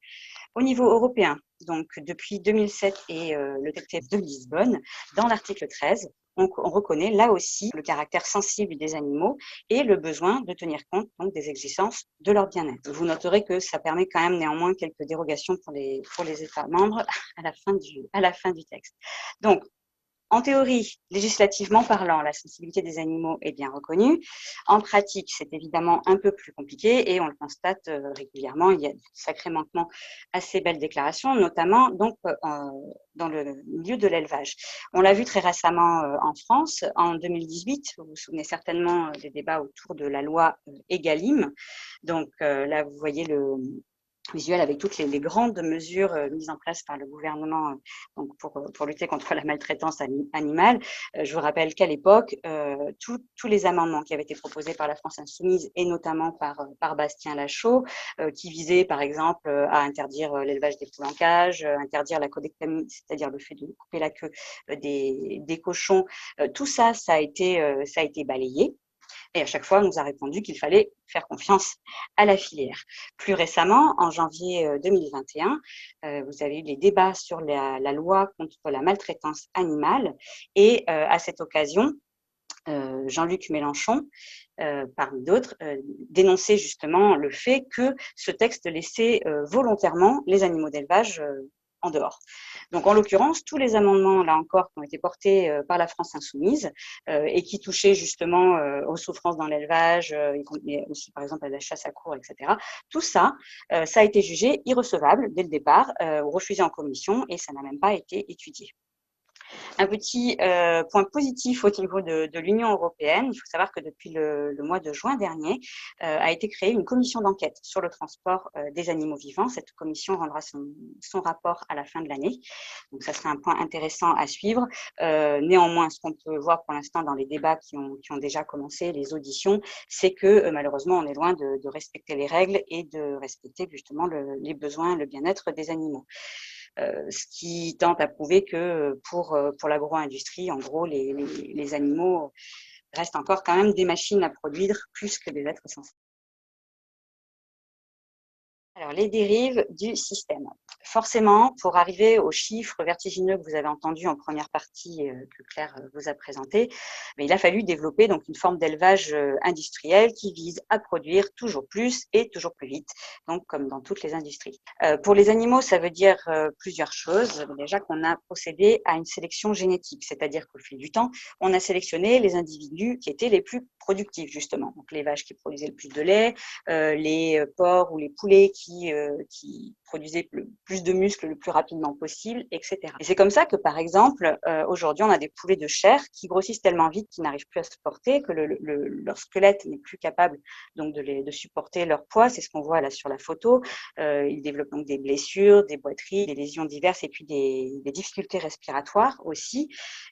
Au niveau européen, donc depuis 2007 et le traité de Lisbonne, dans l'article 13, on reconnaît là aussi le caractère sensible des animaux et le besoin de tenir compte donc, des exigences de leur bien-être. Vous noterez que ça permet quand même néanmoins quelques dérogations pour les États membres à la fin du texte. Donc, en théorie, législativement parlant, la sensibilité des animaux est bien reconnue. En pratique, c'est évidemment un peu plus compliqué et on le constate régulièrement. Il y a de sacrés manquements à ces belles déclarations, notamment donc dans le milieu de l'élevage. On l'a vu très récemment en France, en 2018. Vous vous souvenez certainement des débats autour de la loi Egalim. Donc là, vous voyez le visuel avec toutes les grandes mesures mises en place par le gouvernement donc pour lutter contre la maltraitance animale. Je vous rappelle qu'à l'époque, tous les amendements qui avaient été proposés par la France Insoumise et notamment par Bastien Lachaud, qui visaient par exemple à interdire l'élevage des poules en cage, interdire la codectamie, c'est-à-dire le fait de couper la queue des cochons, tout ça, ça a été balayé. Et à chaque fois, on nous a répondu qu'il fallait faire confiance à la filière. Plus récemment, en janvier 2021, vous avez eu les débats sur la loi contre la maltraitance animale. Et à cette occasion, Jean-Luc Mélenchon, parmi d'autres, dénonçait justement le fait que ce texte laissait volontairement les animaux d'élevage en dehors. Donc, en l'occurrence, tous les amendements, là encore, qui ont été portés par la France Insoumise et qui touchaient justement aux souffrances dans l'élevage, mais aussi, par exemple, à la chasse à courre, etc., tout ça, ça a été jugé irrecevable dès le départ, refusé en commission et ça n'a même pas été étudié. Un petit point positif au niveau de l'Union européenne, il faut savoir que depuis le mois de juin dernier, a été créée une commission d'enquête sur le transport des animaux vivants. Cette commission rendra son rapport à la fin de l'année. Donc, ça sera un point intéressant à suivre. Néanmoins, ce qu'on peut voir pour l'instant dans les débats qui ont déjà commencé, les auditions, c'est que malheureusement, on est loin de respecter les règles et de respecter justement les besoins, le bien-être des animaux. Ce qui tente à prouver que pour l'agro-industrie, en gros, les animaux restent encore quand même des machines à produire plus que des êtres sensibles. Alors, les dérives du système. Forcément, pour arriver aux chiffres vertigineux que vous avez entendus en première partie que Claire vous a présenté, mais il a fallu développer donc une forme d'élevage industriel qui vise à produire toujours plus et toujours plus vite, donc comme dans toutes les industries. Pour les animaux, ça veut dire plusieurs choses. Déjà qu'on a procédé à une sélection génétique, c'est-à-dire qu'au fil du temps, on a sélectionné les individus qui étaient les plus productifs justement. Donc les vaches qui produisaient le plus de lait, les porcs ou les poulets qui produisaient plus de muscles le plus rapidement possible, etc. Et c'est comme ça que, par exemple, aujourd'hui, on a des poulets de chair qui grossissent tellement vite qu'ils n'arrivent plus à se porter, que leur squelette n'est plus capable donc de supporter leur poids. C'est ce qu'on voit là sur la photo. Ils développent donc des blessures, des boiteries, des lésions diverses et puis des difficultés respiratoires aussi.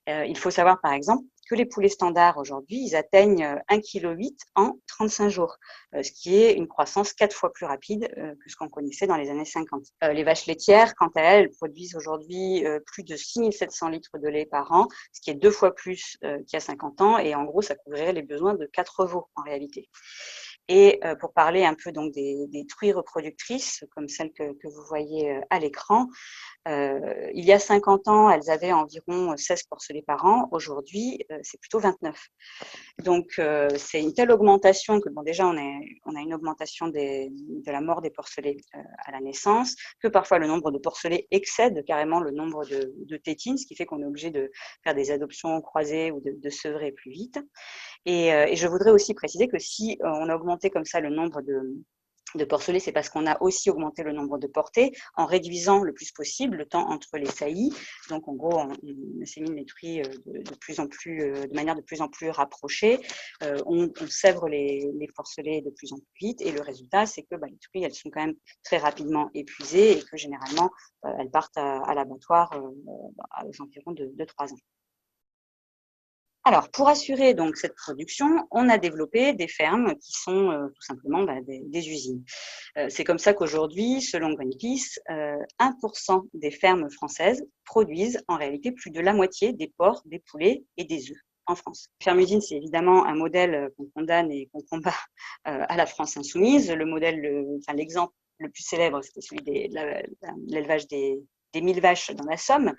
Il faut savoir, par exemple, que les poulets standards aujourd'hui, ils atteignent 1,8 kg en 35 jours, ce qui est une croissance 4 fois plus rapide que ce qu'on connaissait dans les années 50. Les vaches laitières, quant à elles, produisent aujourd'hui plus de 6 700 litres de lait par an, ce qui est 2 fois plus qu'il y a 50 ans, et en gros, ça couvrirait les besoins de 4 veaux en réalité. Et pour parler un peu donc des truies reproductrices, comme celles que vous voyez à l'écran, il y a 50 ans, elles avaient environ 16 porcelets par an. Aujourd'hui, c'est plutôt 29. Donc, c'est une telle augmentation que, bon, déjà, on a une augmentation de la mort des porcelets à la naissance, que parfois le nombre de porcelets excède carrément le nombre de tétines, ce qui fait qu'on est obligé de faire des adoptions croisées ou de sevrer plus vite. Et je voudrais aussi préciser que si on a augmenté comme ça le nombre de porcelets, c'est parce qu'on a aussi augmenté le nombre de portées en réduisant le plus possible le temps entre les saillies. Donc, en gros, on assémine les truies de manière de plus en plus rapprochée. On sèvre les porcelets de plus en plus vite. Et le résultat, c'est que les truies, elles sont quand même très rapidement épuisées et que généralement, elles partent à l'abattoir aux environs de 3 ans. Alors, pour assurer donc cette production, on a développé des fermes qui sont tout simplement des usines. C'est comme ça qu'aujourd'hui, selon Greenpeace, 1% des fermes françaises produisent en réalité plus de la moitié des porcs, des poulets et des œufs en France. Ferme-usine, c'est évidemment un modèle qu'on condamne et qu'on combat à la France insoumise. L'exemple le plus célèbre, c'était celui de l'élevage des 1000 vaches dans la Somme.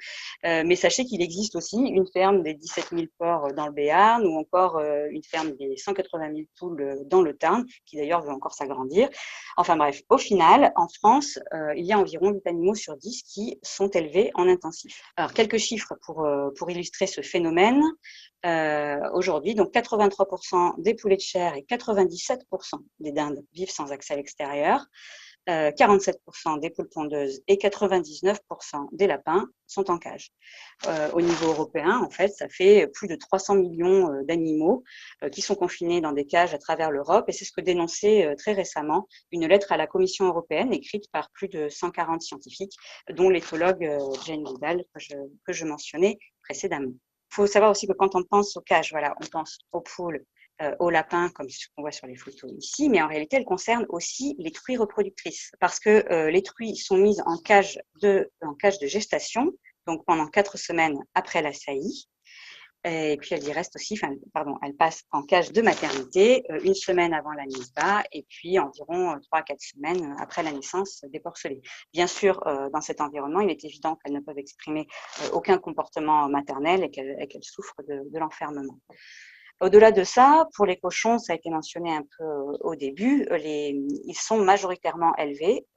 Mais sachez qu'il existe aussi une ferme des 17 000 porcs dans le Béarn ou encore une ferme des 180 000 poules dans le Tarn, qui d'ailleurs veut encore s'agrandir. Enfin bref, au final, en France, il y a environ 8 animaux sur 10 qui sont élevés en intensif. Alors, quelques chiffres pour illustrer ce phénomène. Aujourd'hui, donc 83% des poulets de chair et 97% des dindes vivent sans accès à l'extérieur. 47% des poules pondeuses et 99% des lapins sont en cage. Au niveau européen, en fait, ça fait plus de 300 millions d'animaux qui sont confinés dans des cages à travers l'Europe. Et c'est ce que dénonçait très récemment une lettre à la Commission européenne écrite par plus de 140 scientifiques, dont l'éthologue Jane Goodall que je mentionnais précédemment. Il faut savoir aussi que quand on pense aux cages, voilà, on pense aux poules, aux lapins, comme ce qu'on voit sur les photos ici, mais en réalité, elle concerne aussi les truies reproductrices, parce que les truies sont mises en cage de gestation, donc pendant 4 semaines après la saillie, et puis elles y restent aussi, elles passent en cage de maternité 1 semaine avant la mise bas, et puis environ 3 à 4 semaines après la naissance des porcelets. Bien sûr, dans cet environnement, il est évident qu'elles ne peuvent exprimer aucun comportement maternel et qu'elles souffrent de l'enfermement. Au-delà de ça, pour les cochons, ça a été mentionné un peu au début, ils sont majoritairement élevés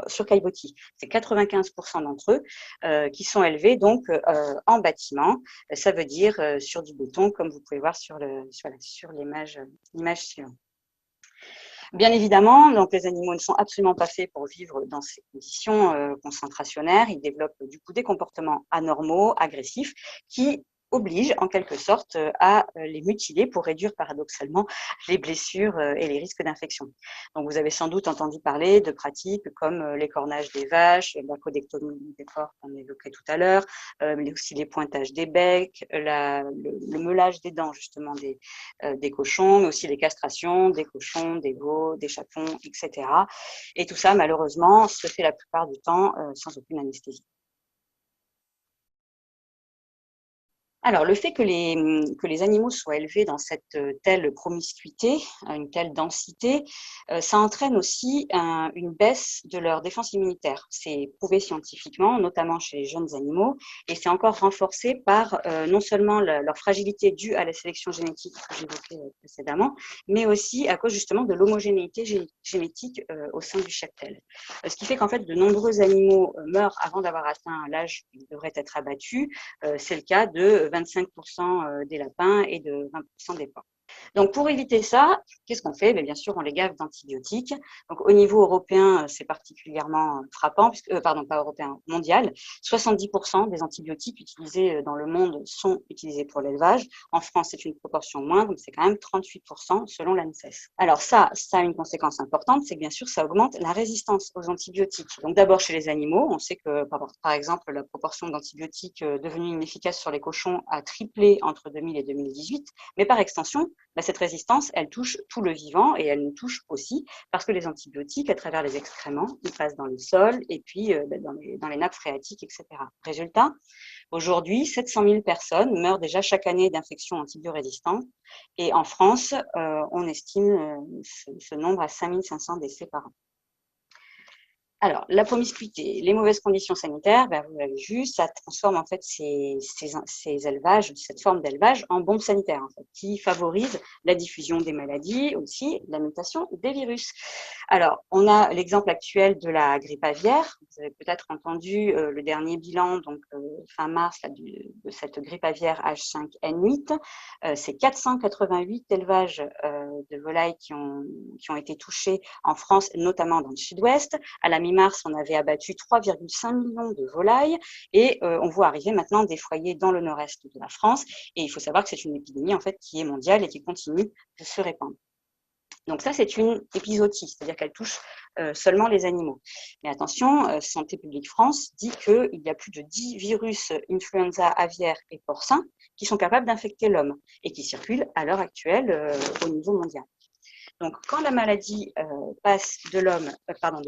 sur caillebotis. C'est 95% d'entre eux qui sont élevés donc en bâtiment. Ça veut dire sur du béton, comme vous pouvez voir sur l'image suivante. Bien évidemment, donc les animaux ne sont absolument pas faits pour vivre dans ces conditions concentrationnaires. Ils développent du coup des comportements anormaux, agressifs, qui oblige en quelque sorte à les mutiler pour réduire paradoxalement les blessures et les risques d'infection. Donc vous avez sans doute entendu parler de pratiques comme l'écornage des vaches, la codectomie des porcs qu'on évoquait tout à l'heure, mais aussi les pointages des becs, le meulage des dents justement des cochons, mais aussi les castrations des cochons, des veaux, des chapons, etc. Et tout ça malheureusement se fait la plupart du temps sans aucune anesthésie. Alors, le fait que les animaux soient élevés dans cette telle promiscuité, une telle densité, ça entraîne aussi une baisse de leur défense immunitaire. C'est prouvé scientifiquement, notamment chez les jeunes animaux, et c'est encore renforcé par non seulement leur fragilité due à la sélection génétique que j'évoquais précédemment, mais aussi à cause justement de l'homogénéité génétique au sein du cheptel. Ce qui fait qu'en fait, de nombreux animaux meurent avant d'avoir atteint l'âge où ils devraient être abattus. C'est le cas de 25% des lapins et de 20% des porcs. Donc, pour éviter ça, qu'est-ce qu'on fait? Bien sûr, on les gave d'antibiotiques. Donc, au niveau européen, c'est particulièrement frappant, pardon, pas européen, mondial. 70% des antibiotiques utilisés dans le monde sont utilisés pour l'élevage. En France, c'est une proportion moindre, mais c'est quand même 38% selon l'ANSES. Alors ça a une conséquence importante, c'est que bien sûr, ça augmente la résistance aux antibiotiques. Donc, d'abord chez les animaux, on sait que, par exemple, la proportion d'antibiotiques devenue inefficace sur les cochons a triplé entre 2000 et 2018, mais par extension, cette résistance, elle touche tout le vivant et elle nous touche aussi parce que les antibiotiques, à travers les excréments, ils passent dans le sol et puis dans les nappes phréatiques, etc. Résultat, aujourd'hui, 700 000 personnes meurent déjà chaque année d'infections antibiorésistantes et en France, on estime ce nombre à 5500 décès par an. Alors, la promiscuité, les mauvaises conditions sanitaires, vous l'avez vu, ça transforme en fait ces élevages, cette forme d'élevage en bombe sanitaire, en fait, qui favorise la diffusion des maladies, aussi la mutation des virus. Alors, on a l'exemple actuel de la grippe aviaire. Vous avez peut-être entendu le dernier bilan, donc fin mars, cette grippe aviaire H5N8. C'est 488 élevages de volailles qui ont été touchés en France, notamment dans le sud-ouest. À la mi-mars, on avait abattu 3,5 millions de volailles et on voit arriver maintenant des foyers dans le nord-est de la France. Et il faut savoir que c'est une épidémie en fait qui est mondiale et qui continue de se répandre. Donc ça, c'est une épizootie, c'est-à-dire qu'elle touche seulement les animaux. Mais attention, Santé publique France dit qu'il y a plus de 10 virus influenza aviaire et porcin qui sont capables d'infecter l'homme et qui circulent à l'heure actuelle au niveau mondial. Donc, quand la maladie passe de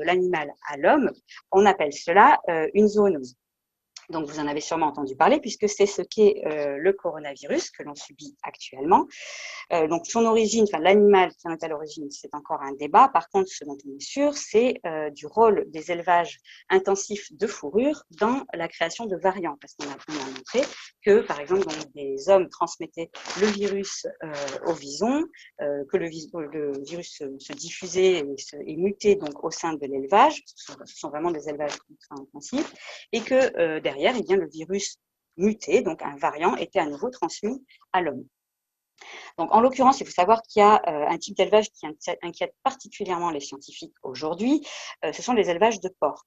l'animal à l'homme, on appelle cela une zoonose. Donc, vous en avez sûrement entendu parler puisque c'est ce qu'est le coronavirus que l'on subit actuellement. Donc, son origine, enfin l'animal qui en est à l'origine, c'est encore un débat. Par contre, ce dont on est sûr, c'est du rôle des élevages intensifs de fourrure dans la création de variants. Parce qu'on a montré que, par exemple, donc, des hommes transmettaient le virus aux visons, que le virus se diffusait et mutait donc, au sein de l'élevage. Ce sont vraiment des élevages intensifs. Et que derrière, eh bien, le virus muté, donc un variant, était à nouveau transmis à l'homme. Donc, en l'occurrence, il faut savoir qu'il y a un type d'élevage qui inquiète particulièrement les scientifiques aujourd'hui, ce sont les élevages de porcs.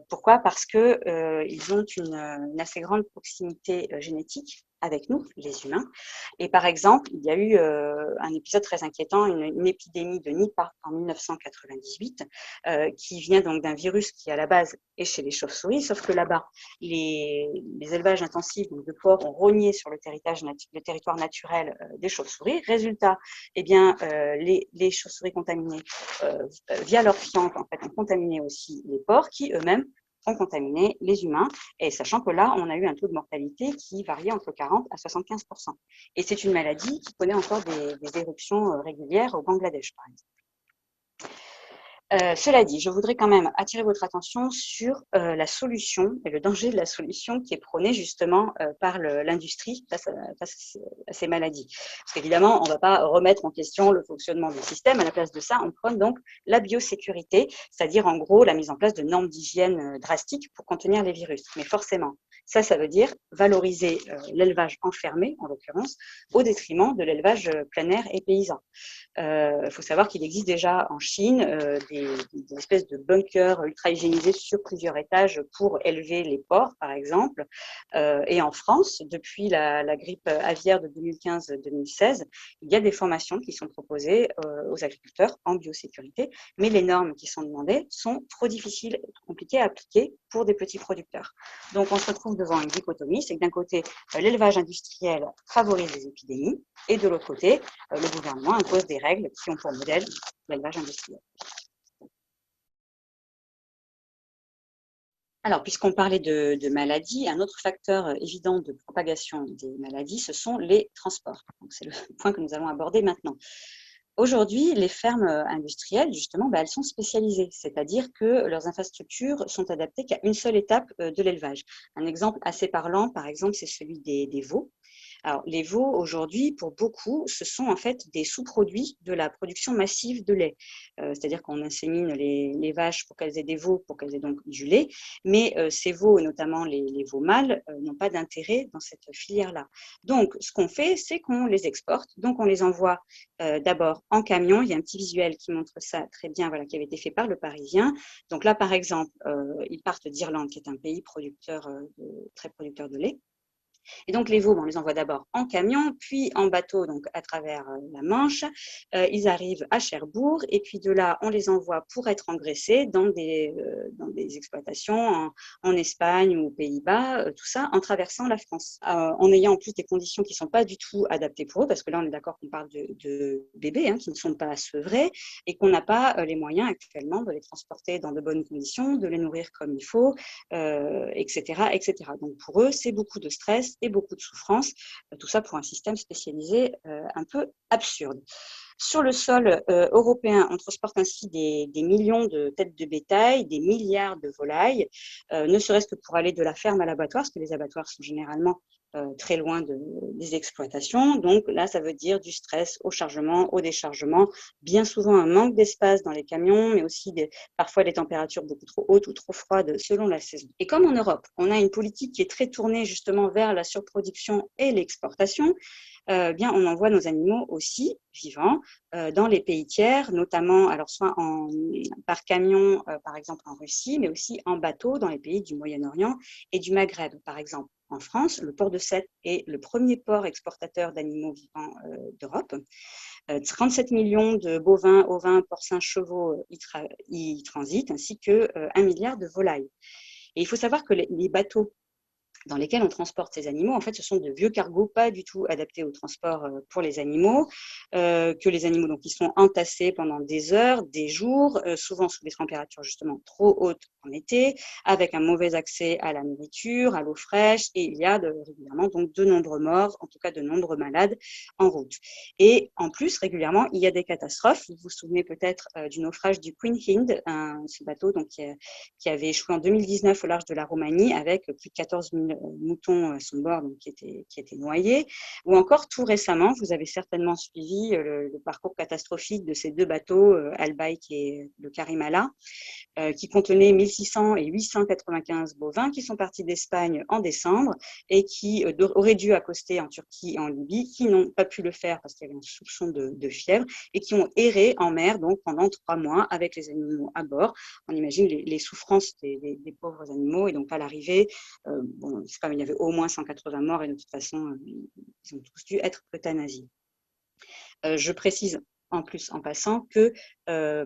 Pourquoi? Parce qu'ils ont une assez grande proximité génétique avec nous, les humains. Et par exemple, il y a eu un épisode très inquiétant, une épidémie de Nipah en 1998, qui vient donc d'un virus qui, à la base, est chez les chauves-souris, sauf que là-bas, les élevages intensifs donc de porcs ont rogné sur le territoire naturel des chauves-souris. Résultat, eh bien, les chauves-souris contaminées, via leur fiente, en fait, ont contaminé aussi les porcs qui, eux-mêmes, ont contaminé les humains, et sachant que là, on a eu un taux de mortalité qui variait entre 40 à 75%. Et c'est une maladie qui connaît encore des éruptions régulières au Bangladesh, par exemple. Cela dit, je voudrais quand même attirer votre attention sur la solution et le danger de la solution qui est prônée justement par l'industrie face à ces maladies. Parce qu'évidemment, on ne va pas remettre en question le fonctionnement du système. À la place de ça, on prône donc la biosécurité, c'est-à-dire en gros la mise en place de normes d'hygiène drastiques pour contenir les virus. Mais forcément, ça veut dire valoriser l'élevage enfermé, en l'occurrence, au détriment de l'élevage plein air et paysan. Il faut savoir qu'il existe déjà en Chine des espèces de bunkers ultra hygiénisés sur plusieurs étages pour élever les porcs, par exemple. Et en France, depuis la grippe aviaire de 2015-2016, il y a des formations qui sont proposées aux agriculteurs en biosécurité, mais les normes qui sont demandées sont trop difficiles et trop compliquées à appliquer pour des petits producteurs. Donc, on se retrouve devant une dichotomie, c'est que d'un côté, l'élevage industriel favorise les épidémies, et de l'autre côté, le gouvernement impose des règles qui ont pour modèle l'élevage industriel. Alors, puisqu'on parlait de maladies, un autre facteur évident de propagation des maladies, ce sont les transports. Donc, c'est le point que nous allons aborder maintenant. Aujourd'hui, les fermes industrielles, justement, elles sont spécialisées, c'est-à-dire que leurs infrastructures sont adaptées qu'à une seule étape de l'élevage. Un exemple assez parlant, par exemple, c'est celui des veaux. Alors, les veaux, aujourd'hui, pour beaucoup, ce sont en fait des sous-produits de la production massive de lait. C'est-à-dire qu'on insémine les vaches pour qu'elles aient des veaux, pour qu'elles aient donc du lait, mais ces veaux, notamment les veaux mâles, n'ont pas d'intérêt dans cette filière-là. Donc, ce qu'on fait, c'est qu'on les exporte. Donc, on les envoie d'abord en camion. Il y a un petit visuel qui montre ça très bien, voilà, qui avait été fait par le Parisien. Donc là, par exemple, ils partent d'Irlande, qui est un pays très producteur de lait. Et donc, les veaux, on les envoie d'abord en camion, puis en bateau, donc à travers la Manche. Ils arrivent à Cherbourg, et puis de là, on les envoie pour être engraissés dans des exploitations en Espagne ou aux Pays-Bas, tout ça en traversant la France. En ayant en plus des conditions qui ne sont pas du tout adaptées pour eux, parce que là, on est d'accord qu'on parle de bébés qui ne sont pas sevrés et qu'on n'a pas les moyens actuellement de les transporter dans de bonnes conditions, de les nourrir comme il faut, etc., etc. Donc, pour eux, c'est beaucoup de stress et beaucoup de souffrance, tout ça pour un système spécialisé un peu absurde. Sur le sol européen, on transporte ainsi des millions de têtes de bétail, des milliards de volailles, ne serait-ce que pour aller de la ferme à l'abattoir, parce que les abattoirs sont généralement très loin des exploitations. Donc là, ça veut dire du stress au chargement, au déchargement, bien souvent un manque d'espace dans les camions, mais aussi parfois des températures beaucoup trop hautes ou trop froides selon la saison. Et comme en Europe, on a une politique qui est très tournée justement vers la surproduction et l'exportation, bien on envoie nos animaux aussi vivants dans les pays tiers, notamment alors soit par camion, par exemple en Russie, mais aussi en bateau dans les pays du Moyen-Orient et du Maghreb, par exemple. En France, le port de Sète est le premier port exportateur d'animaux vivants d'Europe. 37 millions de bovins, ovins, porcins, chevaux y transitent, ainsi que 1 milliard de volailles. Et il faut savoir que les bateaux dans lesquels on transporte ces animaux, en fait, ce sont de vieux cargos pas du tout adaptés au transport pour les animaux, que les animaux donc ils sont entassés pendant des heures, des jours, souvent sous des températures justement trop hautes en été, avec un mauvais accès à la nourriture, à l'eau fraîche, et il y a régulièrement donc de nombreux morts, en tout cas de nombreux malades en route. Et en plus, régulièrement, il y a des catastrophes. Vous vous souvenez peut-être du naufrage du Queen Hind, ce bateau donc qui avait échoué en 2019 au large de la Roumanie avec plus de 14 000 moutons à son bord donc, qui étaient noyés. Ou encore, tout récemment, vous avez certainement suivi le parcours catastrophique de ces deux bateaux, Al-Baïk et le Karimala, qui contenaient 1600 et 895 bovins qui sont partis d'Espagne en décembre et qui auraient dû accoster en Turquie et en Libye, qui n'ont pas pu le faire parce qu'il y avait un soupçon de fièvre et qui ont erré en mer donc pendant 3 mois avec les animaux à bord. On imagine les souffrances des pauvres animaux et donc à l'arrivée, bon, c'est comme il y avait au moins 180 morts et de toute façon, ils ont tous dû être euthanasiés. Je précise en plus en passant que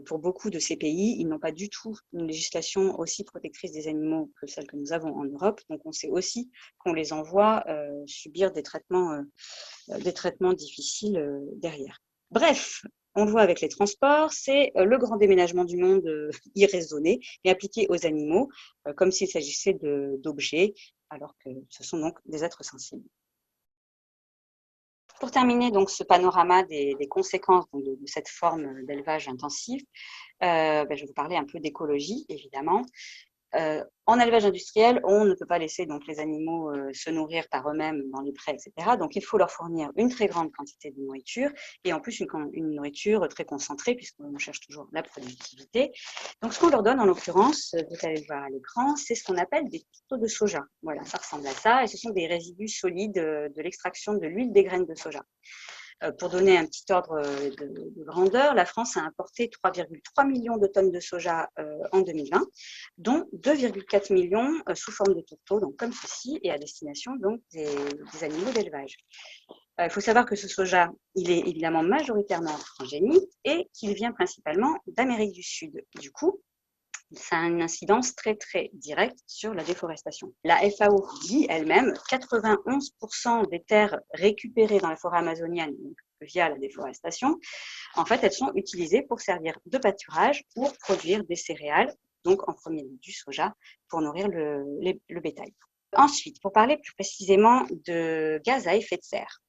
pour beaucoup de ces pays, ils n'ont pas du tout une législation aussi protectrice des animaux que celle que nous avons en Europe. Donc on sait aussi qu'on les envoie subir des traitements difficiles derrière. Bref, on le voit avec les transports, c'est le grand déménagement du monde irraisonné, mais appliqué aux animaux, comme s'il s'agissait d'objets, alors que ce sont donc des êtres sensibles. Pour terminer donc ce panorama des conséquences donc, de cette forme d'élevage intensif, je vais vous parler un peu d'écologie, évidemment. En élevage industriel, on ne peut pas laisser donc les animaux se nourrir par eux-mêmes dans les prés, etc. Donc, il faut leur fournir une très grande quantité de nourriture et en plus une nourriture très concentrée puisqu'on cherche toujours la productivité. Donc, ce qu'on leur donne, en l'occurrence, vous allez le voir à l'écran, c'est ce qu'on appelle des tourteaux de soja. Voilà, ça ressemble à ça et ce sont des résidus solides de l'extraction de l'huile des graines de soja. Pour donner un petit ordre de grandeur, la France a importé 3,3 millions de tonnes de soja en 2020, dont 2,4 millions sous forme de tourteaux, donc comme ceci, et à destination donc des animaux d'élevage. Il faut savoir que ce soja, il est évidemment majoritairement transgénique et qu'il vient principalement d'Amérique du Sud. Du coup, ça a une incidence très, très directe sur la déforestation. La FAO dit elle-même 91% des terres récupérées dans la forêt amazonienne donc, via la déforestation, en fait, elles sont utilisées pour servir de pâturage pour produire des céréales, donc en premier lieu du soja, pour nourrir le bétail. Ensuite, pour parler plus précisément de gaz à effet de serre.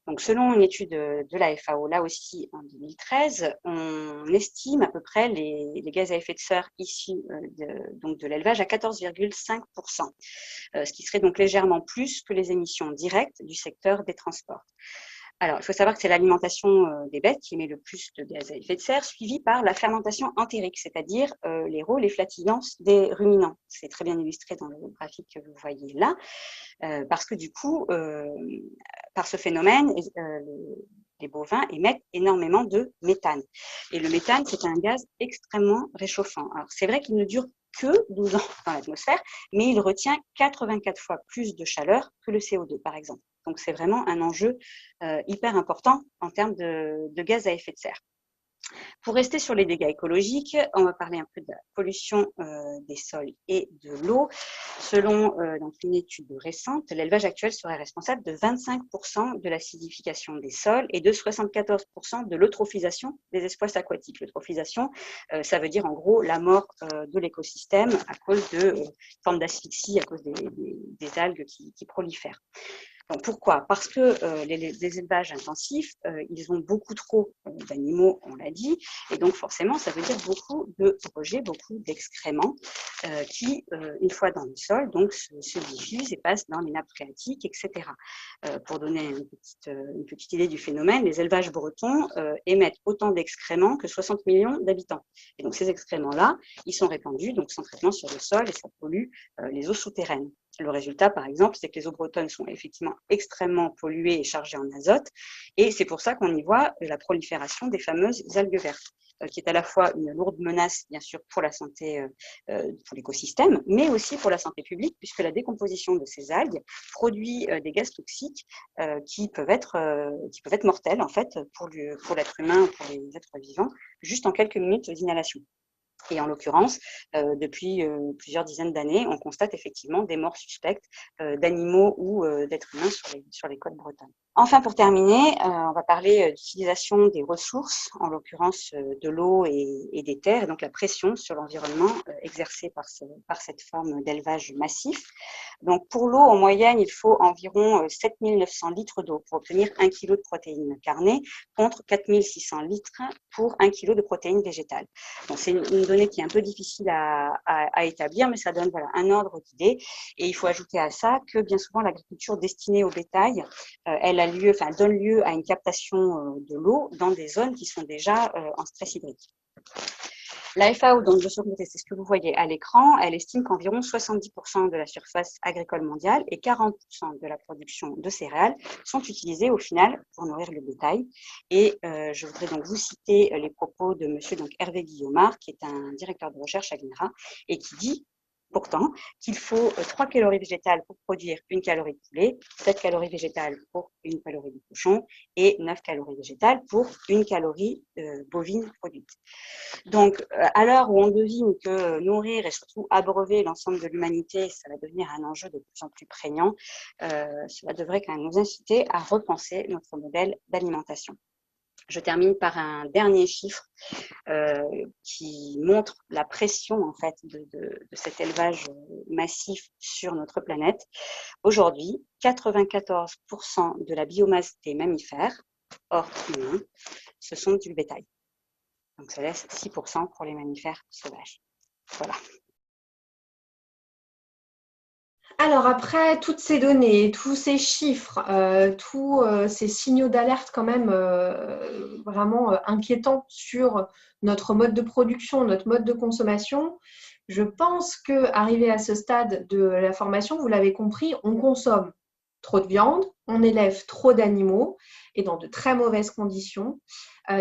Donc, selon une étude de la FAO, là aussi en 2013, on estime à peu près les gaz à effet de serre issus de l'élevage à 14,5%, ce qui serait donc légèrement plus que les émissions directes du secteur des transports. Alors, il faut savoir que c'est l'alimentation des bêtes qui émet le plus de gaz à effet de serre, suivie par la fermentation entérique, c'est-à-dire les rôles et flatulences des ruminants. C'est très bien illustré dans le graphique que vous voyez là, parce que du coup, par ce phénomène, les bovins émettent énormément de méthane. Et le méthane, c'est un gaz extrêmement réchauffant. Alors, c'est vrai qu'il ne dure que 12 ans dans l'atmosphère, mais il retient 84 fois plus de chaleur que le CO2, par exemple. Donc, c'est vraiment un enjeu hyper important en termes de gaz à effet de serre. Pour rester sur les dégâts écologiques, on va parler un peu de la pollution des sols et de l'eau. Selon donc une étude récente, l'élevage actuel serait responsable de 25% de l'acidification des sols et de 74% de l'eutrophisation des espèces aquatiques. L'eutrophisation, ça veut dire en gros la mort de l'écosystème à cause de formes d'asphyxie, à cause des algues qui prolifèrent. Donc, pourquoi? Parce que les élevages intensifs, ils ont beaucoup trop d'animaux, on l'a dit, et donc forcément, ça veut dire beaucoup de rejets, beaucoup d'excréments qui, une fois dans le sol, donc se diffusent et passent dans les nappes phréatiques, etc. Pour donner une petite idée du phénomène, les élevages bretons émettent autant d'excréments que 60 millions d'habitants. Et donc ces excréments-là, ils sont répandus donc sans traitement sur le sol et ça pollue les eaux souterraines. Le résultat, par exemple, c'est que les eaux bretonnes sont effectivement extrêmement polluées et chargées en azote. Et c'est pour ça qu'on y voit la prolifération des fameuses algues vertes, qui est à la fois une lourde menace, bien sûr, pour la santé, pour l'écosystème, mais aussi pour la santé publique, puisque la décomposition de ces algues produit des gaz toxiques qui peuvent être mortels, en fait, pour l'être humain, pour les êtres vivants, juste en quelques minutes d'inhalation. Et en l'occurrence, depuis plusieurs dizaines d'années, on constate effectivement des morts suspectes d'animaux ou d'êtres humains sur les côtes bretonnes. Enfin, pour terminer, on va parler d'utilisation des ressources, en l'occurrence de l'eau et des terres, et donc la pression sur l'environnement exercée par cette forme d'élevage massif. Donc, pour l'eau, en moyenne, il faut environ 7 900 litres d'eau pour obtenir 1 kg de protéines carnées, contre 4 600 litres pour 1 kg de protéines végétales. Donc, c'est une donnée qui est un peu difficile à établir, mais ça donne voilà, un ordre d'idée. Et il faut ajouter à ça que bien souvent, l'agriculture destinée au bétail, elle donne lieu à une captation de l'eau dans des zones qui sont déjà en stress hydrique. La FAO, donc de c'est ce que vous voyez à l'écran, elle estime qu'environ 70% de la surface agricole mondiale et 40% de la production de céréales sont utilisées au final pour nourrir le bétail. Et je voudrais donc vous citer les propos de monsieur donc, Hervé Guillaumard, qui est un directeur de recherche à l'INRA, et qui dit pourtant qu'il faut 3 calories végétales pour produire 1 calorie de poulet, 7 calories végétales pour 1 calorie de cochon et 9 calories végétales pour 1 calorie bovine produite. Donc, à l'heure où on devine que nourrir et surtout abreuver l'ensemble de l'humanité, ça va devenir un enjeu de plus en plus prégnant, cela devrait quand même nous inciter à repenser notre modèle d'alimentation. Je termine par un dernier chiffre qui montre la pression en fait de cet élevage massif sur notre planète. Aujourd'hui, 94% de la biomasse des mammifères, hors humains, ce sont du bétail. Donc ça laisse 6% pour les mammifères sauvages. Voilà. Alors après, toutes ces données, tous ces chiffres, tous ces signaux d'alerte quand même vraiment inquiétants sur notre mode de production, notre mode de consommation, je pense qu'arrivé à ce stade de la formation, vous l'avez compris, on consomme trop de viande, on élève trop d'animaux et dans de très mauvaises conditions.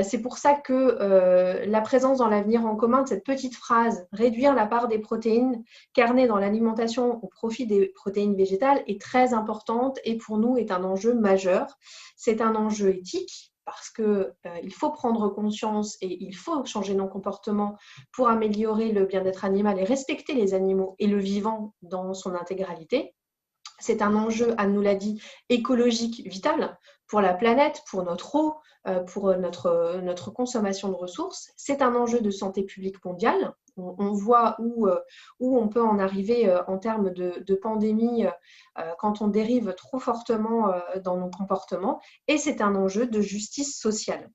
C'est pour ça que la présence dans l'avenir en commun de cette petite phrase « réduire la part des protéines carnées dans l'alimentation au profit des protéines végétales » est très importante et pour nous est un enjeu majeur. C'est un enjeu éthique parce qu'il faut prendre conscience et il faut changer nos comportements pour améliorer le bien-être animal et respecter les animaux et le vivant dans son intégralité. C'est un enjeu, Anne nous l'a dit, écologique vital pour la planète, pour notre eau, pour notre consommation de ressources. C'est un enjeu de santé publique mondiale. On voit où on peut en arriver en termes de pandémie quand on dérive trop fortement dans nos comportements. Et c'est un enjeu de justice sociale.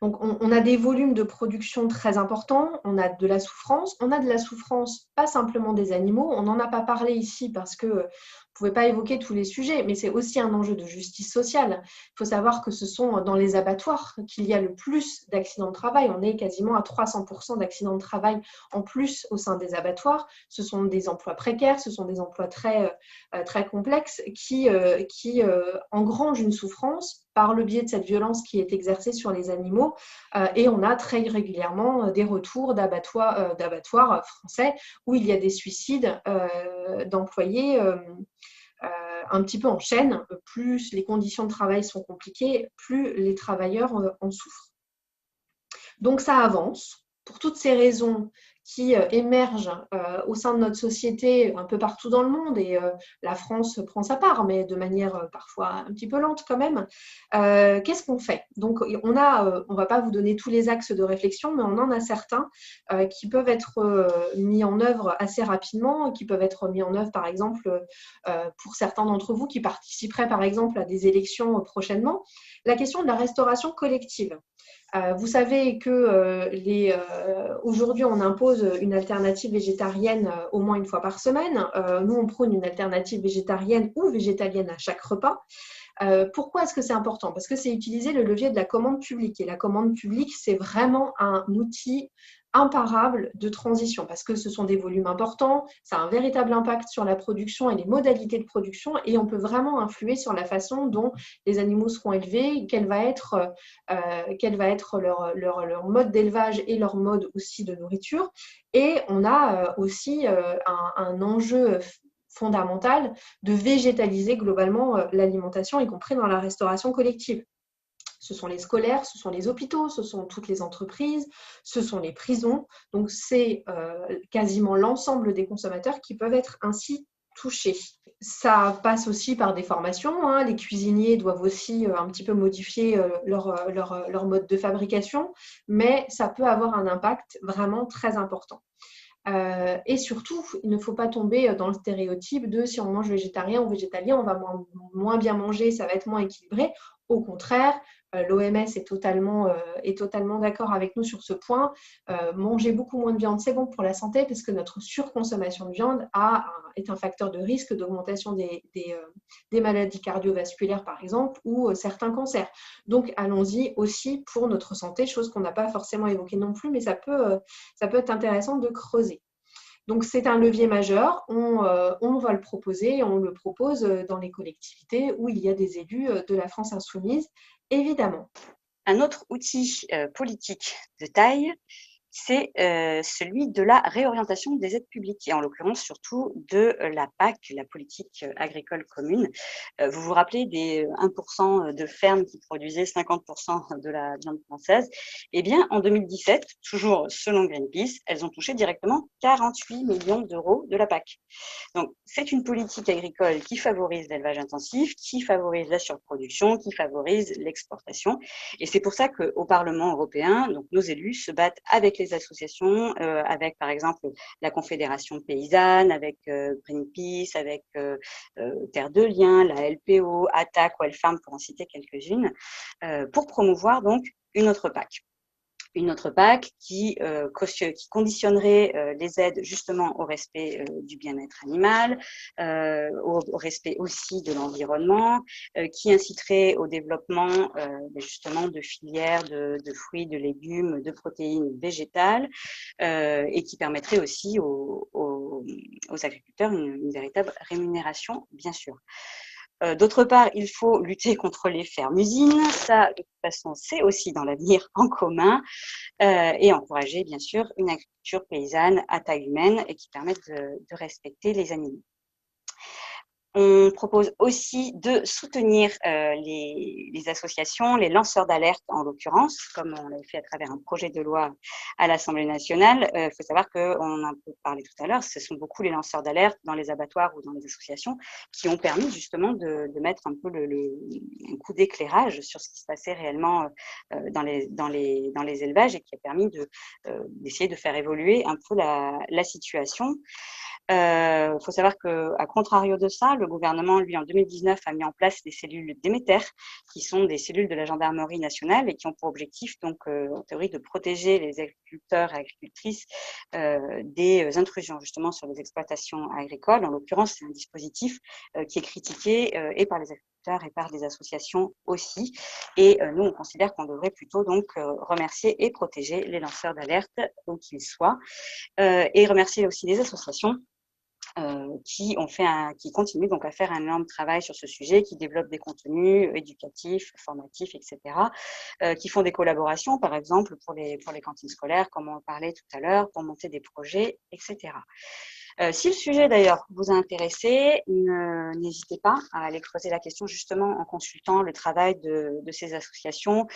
Donc, on a des volumes de production très importants, on a de la souffrance pas simplement des animaux, on n'en a pas parlé ici parce que ne pouvez pas évoquer tous les sujets, mais c'est aussi un enjeu de justice sociale. Il faut savoir que ce sont dans les abattoirs qu'il y a le plus d'accidents de travail. On est quasiment à 300% d'accidents de travail en plus au sein des abattoirs. Ce sont des emplois précaires, ce sont des emplois très, très complexes qui engrangent une souffrance par le biais de cette violence qui est exercée sur les animaux. Et on a très régulièrement des retours d'abattoirs français où il y a des suicides d'employés un petit peu en chaîne. Plus les conditions de travail sont compliquées, plus les travailleurs en souffrent. Donc ça avance. Pour toutes ces raisons qui émergent au sein de notre société un peu partout dans le monde, et la France prend sa part, mais de manière parfois un petit peu lente quand même. Qu'est-ce qu'on fait? Donc, on va pas vous donner tous les axes de réflexion, mais on en a certains qui peuvent être mis en œuvre assez rapidement, qui peuvent être mis en œuvre, par exemple, pour certains d'entre vous qui participeraient, par exemple, à des élections prochainement. La question de la restauration collective. Vous savez que aujourd'hui, on impose une alternative végétarienne au moins une fois par semaine. Nous, on prône une alternative végétarienne ou végétalienne à chaque repas. Pourquoi est-ce que c'est important? Parce que c'est utiliser le levier de la commande publique. Et la commande publique, c'est vraiment un outil imparable de transition parce que ce sont des volumes importants, ça a un véritable impact sur la production et les modalités de production, et on peut vraiment influer sur la façon dont les animaux seront élevés, quel va être leur mode d'élevage et leur mode aussi de nourriture. Et on a aussi un enjeu fondamental de végétaliser globalement l'alimentation, y compris dans la restauration collective. Ce sont les scolaires, ce sont les hôpitaux, ce sont toutes les entreprises, ce sont les prisons. Donc, c'est quasiment l'ensemble des consommateurs qui peuvent être ainsi touchés. Ça passe aussi par des formations. Hein. Les cuisiniers doivent aussi un petit peu modifier leur mode de fabrication, mais ça peut avoir un impact vraiment très important. Et surtout, il ne faut pas tomber dans le stéréotype de si on mange végétarien ou végétalien, on va moins bien manger, ça va être moins équilibré. Au contraire, l'OMS est totalement d'accord avec nous sur ce point. Manger beaucoup moins de viande, c'est bon pour la santé parce que notre surconsommation de viande est un facteur de risque d'augmentation des maladies cardiovasculaires, par exemple, ou certains cancers. Donc, allons-y aussi pour notre santé, chose qu'on n'a pas forcément évoquée non plus, mais ça peut être intéressant de creuser. Donc, c'est un levier majeur. On va le proposer. On le propose dans les collectivités où il y a des élus de la France insoumise, évidemment. Un autre outil politique de taille, c'est celui de la réorientation des aides publiques et en l'occurrence surtout de la PAC, la politique agricole commune. Vous vous rappelez des 1% de fermes qui produisaient 50% de la viande française? Eh bien, en 2017, toujours selon Greenpeace, elles ont touché directement 48 millions d'euros de la PAC. Donc, c'est une politique agricole qui favorise l'élevage intensif, qui favorise la surproduction, qui favorise l'exportation. Et c'est pour ça qu'au Parlement européen, donc, nos élus se battent avec les associations, avec par exemple la Confédération paysanne, avec Greenpeace, avec Terre de Liens, la LPO, Attaque, Wellfarm, pour en citer quelques-unes, pour promouvoir donc une autre PAC. Une autre PAC qui conditionnerait les aides justement au respect du bien-être animal, au respect aussi de l'environnement, qui inciterait au développement justement de filières de fruits, de légumes, de protéines végétales, et qui permettrait aussi aux agriculteurs une véritable rémunération, bien sûr. D'autre part, il faut lutter contre les fermes-usines. Ça, de toute façon, c'est aussi dans l'avenir en commun. Et encourager, bien sûr, une agriculture paysanne à taille humaine et qui permette de respecter les animaux. On propose aussi de soutenir les associations, les lanceurs d'alerte en l'occurrence, comme on l'avait fait à travers un projet de loi à l'Assemblée nationale. Il faut savoir qu'on en a un peu parlé tout à l'heure, ce sont beaucoup les lanceurs d'alerte dans les abattoirs ou dans les associations qui ont permis justement de mettre un peu un coup d'éclairage sur ce qui se passait réellement dans les élevages et qui a permis d'essayer de faire évoluer un peu la situation. Faut savoir qu'à contrario de ça, le gouvernement, lui, en 2019, a mis en place des cellules Déméter, qui sont des cellules de la gendarmerie nationale et qui ont pour objectif, donc, en théorie, de protéger les agriculteurs et agricultrices des intrusions, justement, sur les exploitations agricoles. En l'occurrence, c'est un dispositif qui est critiqué et par les agriculteurs et par des associations aussi. Et nous, on considère qu'on devrait plutôt donc remercier et protéger les lanceurs d'alerte, où qu'ils soient, et remercier aussi les associations qui continuent donc à faire un énorme travail sur ce sujet, qui développent des contenus éducatifs, formatifs, etc., qui font des collaborations, par exemple, pour les cantines scolaires, comme on parlait tout à l'heure, pour monter des projets, etc. Si le sujet d'ailleurs vous a intéressé, n'hésitez pas à aller creuser la question justement en consultant le travail de ces associations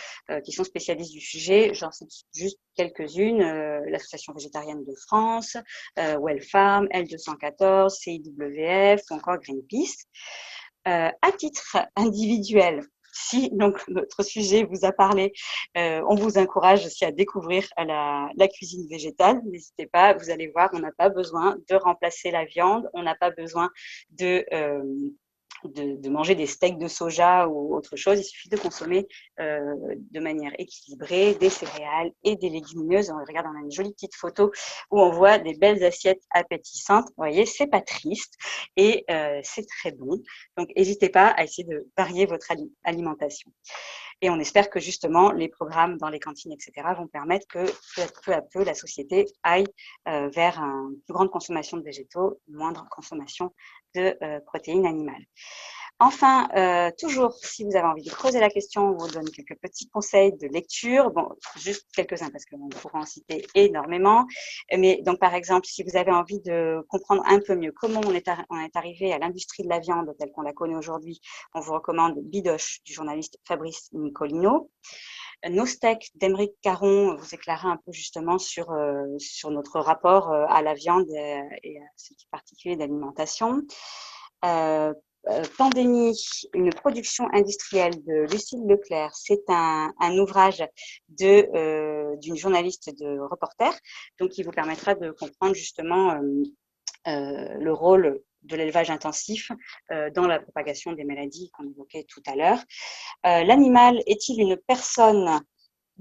qui sont spécialistes du sujet. J'en cite juste quelques-unes, l'Association végétarienne de France, Wellfarm, L214, CIWF ou encore Greenpeace. À titre individuel, si donc notre sujet vous a parlé, on vous encourage aussi à découvrir la cuisine végétale. N'hésitez pas, vous allez voir, on n'a pas besoin de remplacer la viande, on n'a pas besoin de manger des steaks de soja ou autre chose. Il suffit de consommer de manière équilibrée des céréales et des légumineuses. Regarde, on a une jolie petite photo où on voit des belles assiettes appétissantes. Vous voyez, c'est pas triste et c'est très bon. Donc, n'hésitez pas à essayer de varier votre alimentation. Et on espère que justement, les programmes dans les cantines, etc., vont permettre que peu à peu, la société aille vers une plus grande consommation de végétaux, une moindre consommation de protéines animales. Enfin, toujours, si vous avez envie de creuser la question, on vous donne quelques petits conseils de lecture. Bon, juste quelques-uns parce qu'on pourra en citer énormément. Mais donc, par exemple, si vous avez envie de comprendre un peu mieux comment on est arrivé à l'industrie de la viande telle qu'on la connaît aujourd'hui, on vous recommande Bidoche du journaliste Fabrice Nicolino. Nos steaks d'Aymeric Caron vous éclairera un peu justement sur notre rapport à la viande et à ce qui est particulier d'alimentation. Pandémie, une production industrielle de Lucille Leclerc. C'est un ouvrage d'une journaliste de reporter, donc qui vous permettra de comprendre justement le rôle de l'élevage intensif dans la propagation des maladies qu'on évoquait tout à l'heure. L'animal est-il une personne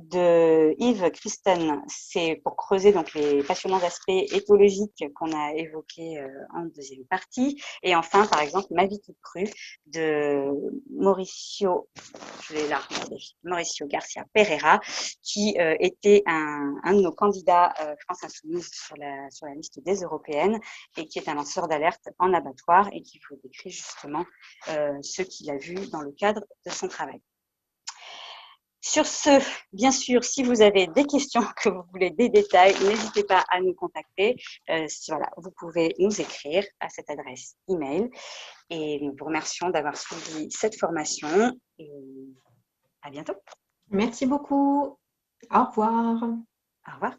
de Yves Christen, c'est pour creuser donc les passionnants aspects éthologiques qu'on a évoqués en deuxième partie. Et enfin, par exemple, Ma vie toute crue de Mauricio, Mauricio Garcia Pereira, qui était un de nos candidats France Insoumise sur la liste des européennes et qui est un lanceur d'alerte en abattoir et qui vous décrit justement ce qu'il a vu dans le cadre de son travail. Sur ce, bien sûr, si vous avez des questions, que vous voulez des détails, n'hésitez pas à nous contacter. Voilà, vous pouvez nous écrire à cette adresse email. Et nous vous remercions d'avoir suivi cette formation. Et à bientôt. Merci beaucoup. Au revoir. Au revoir.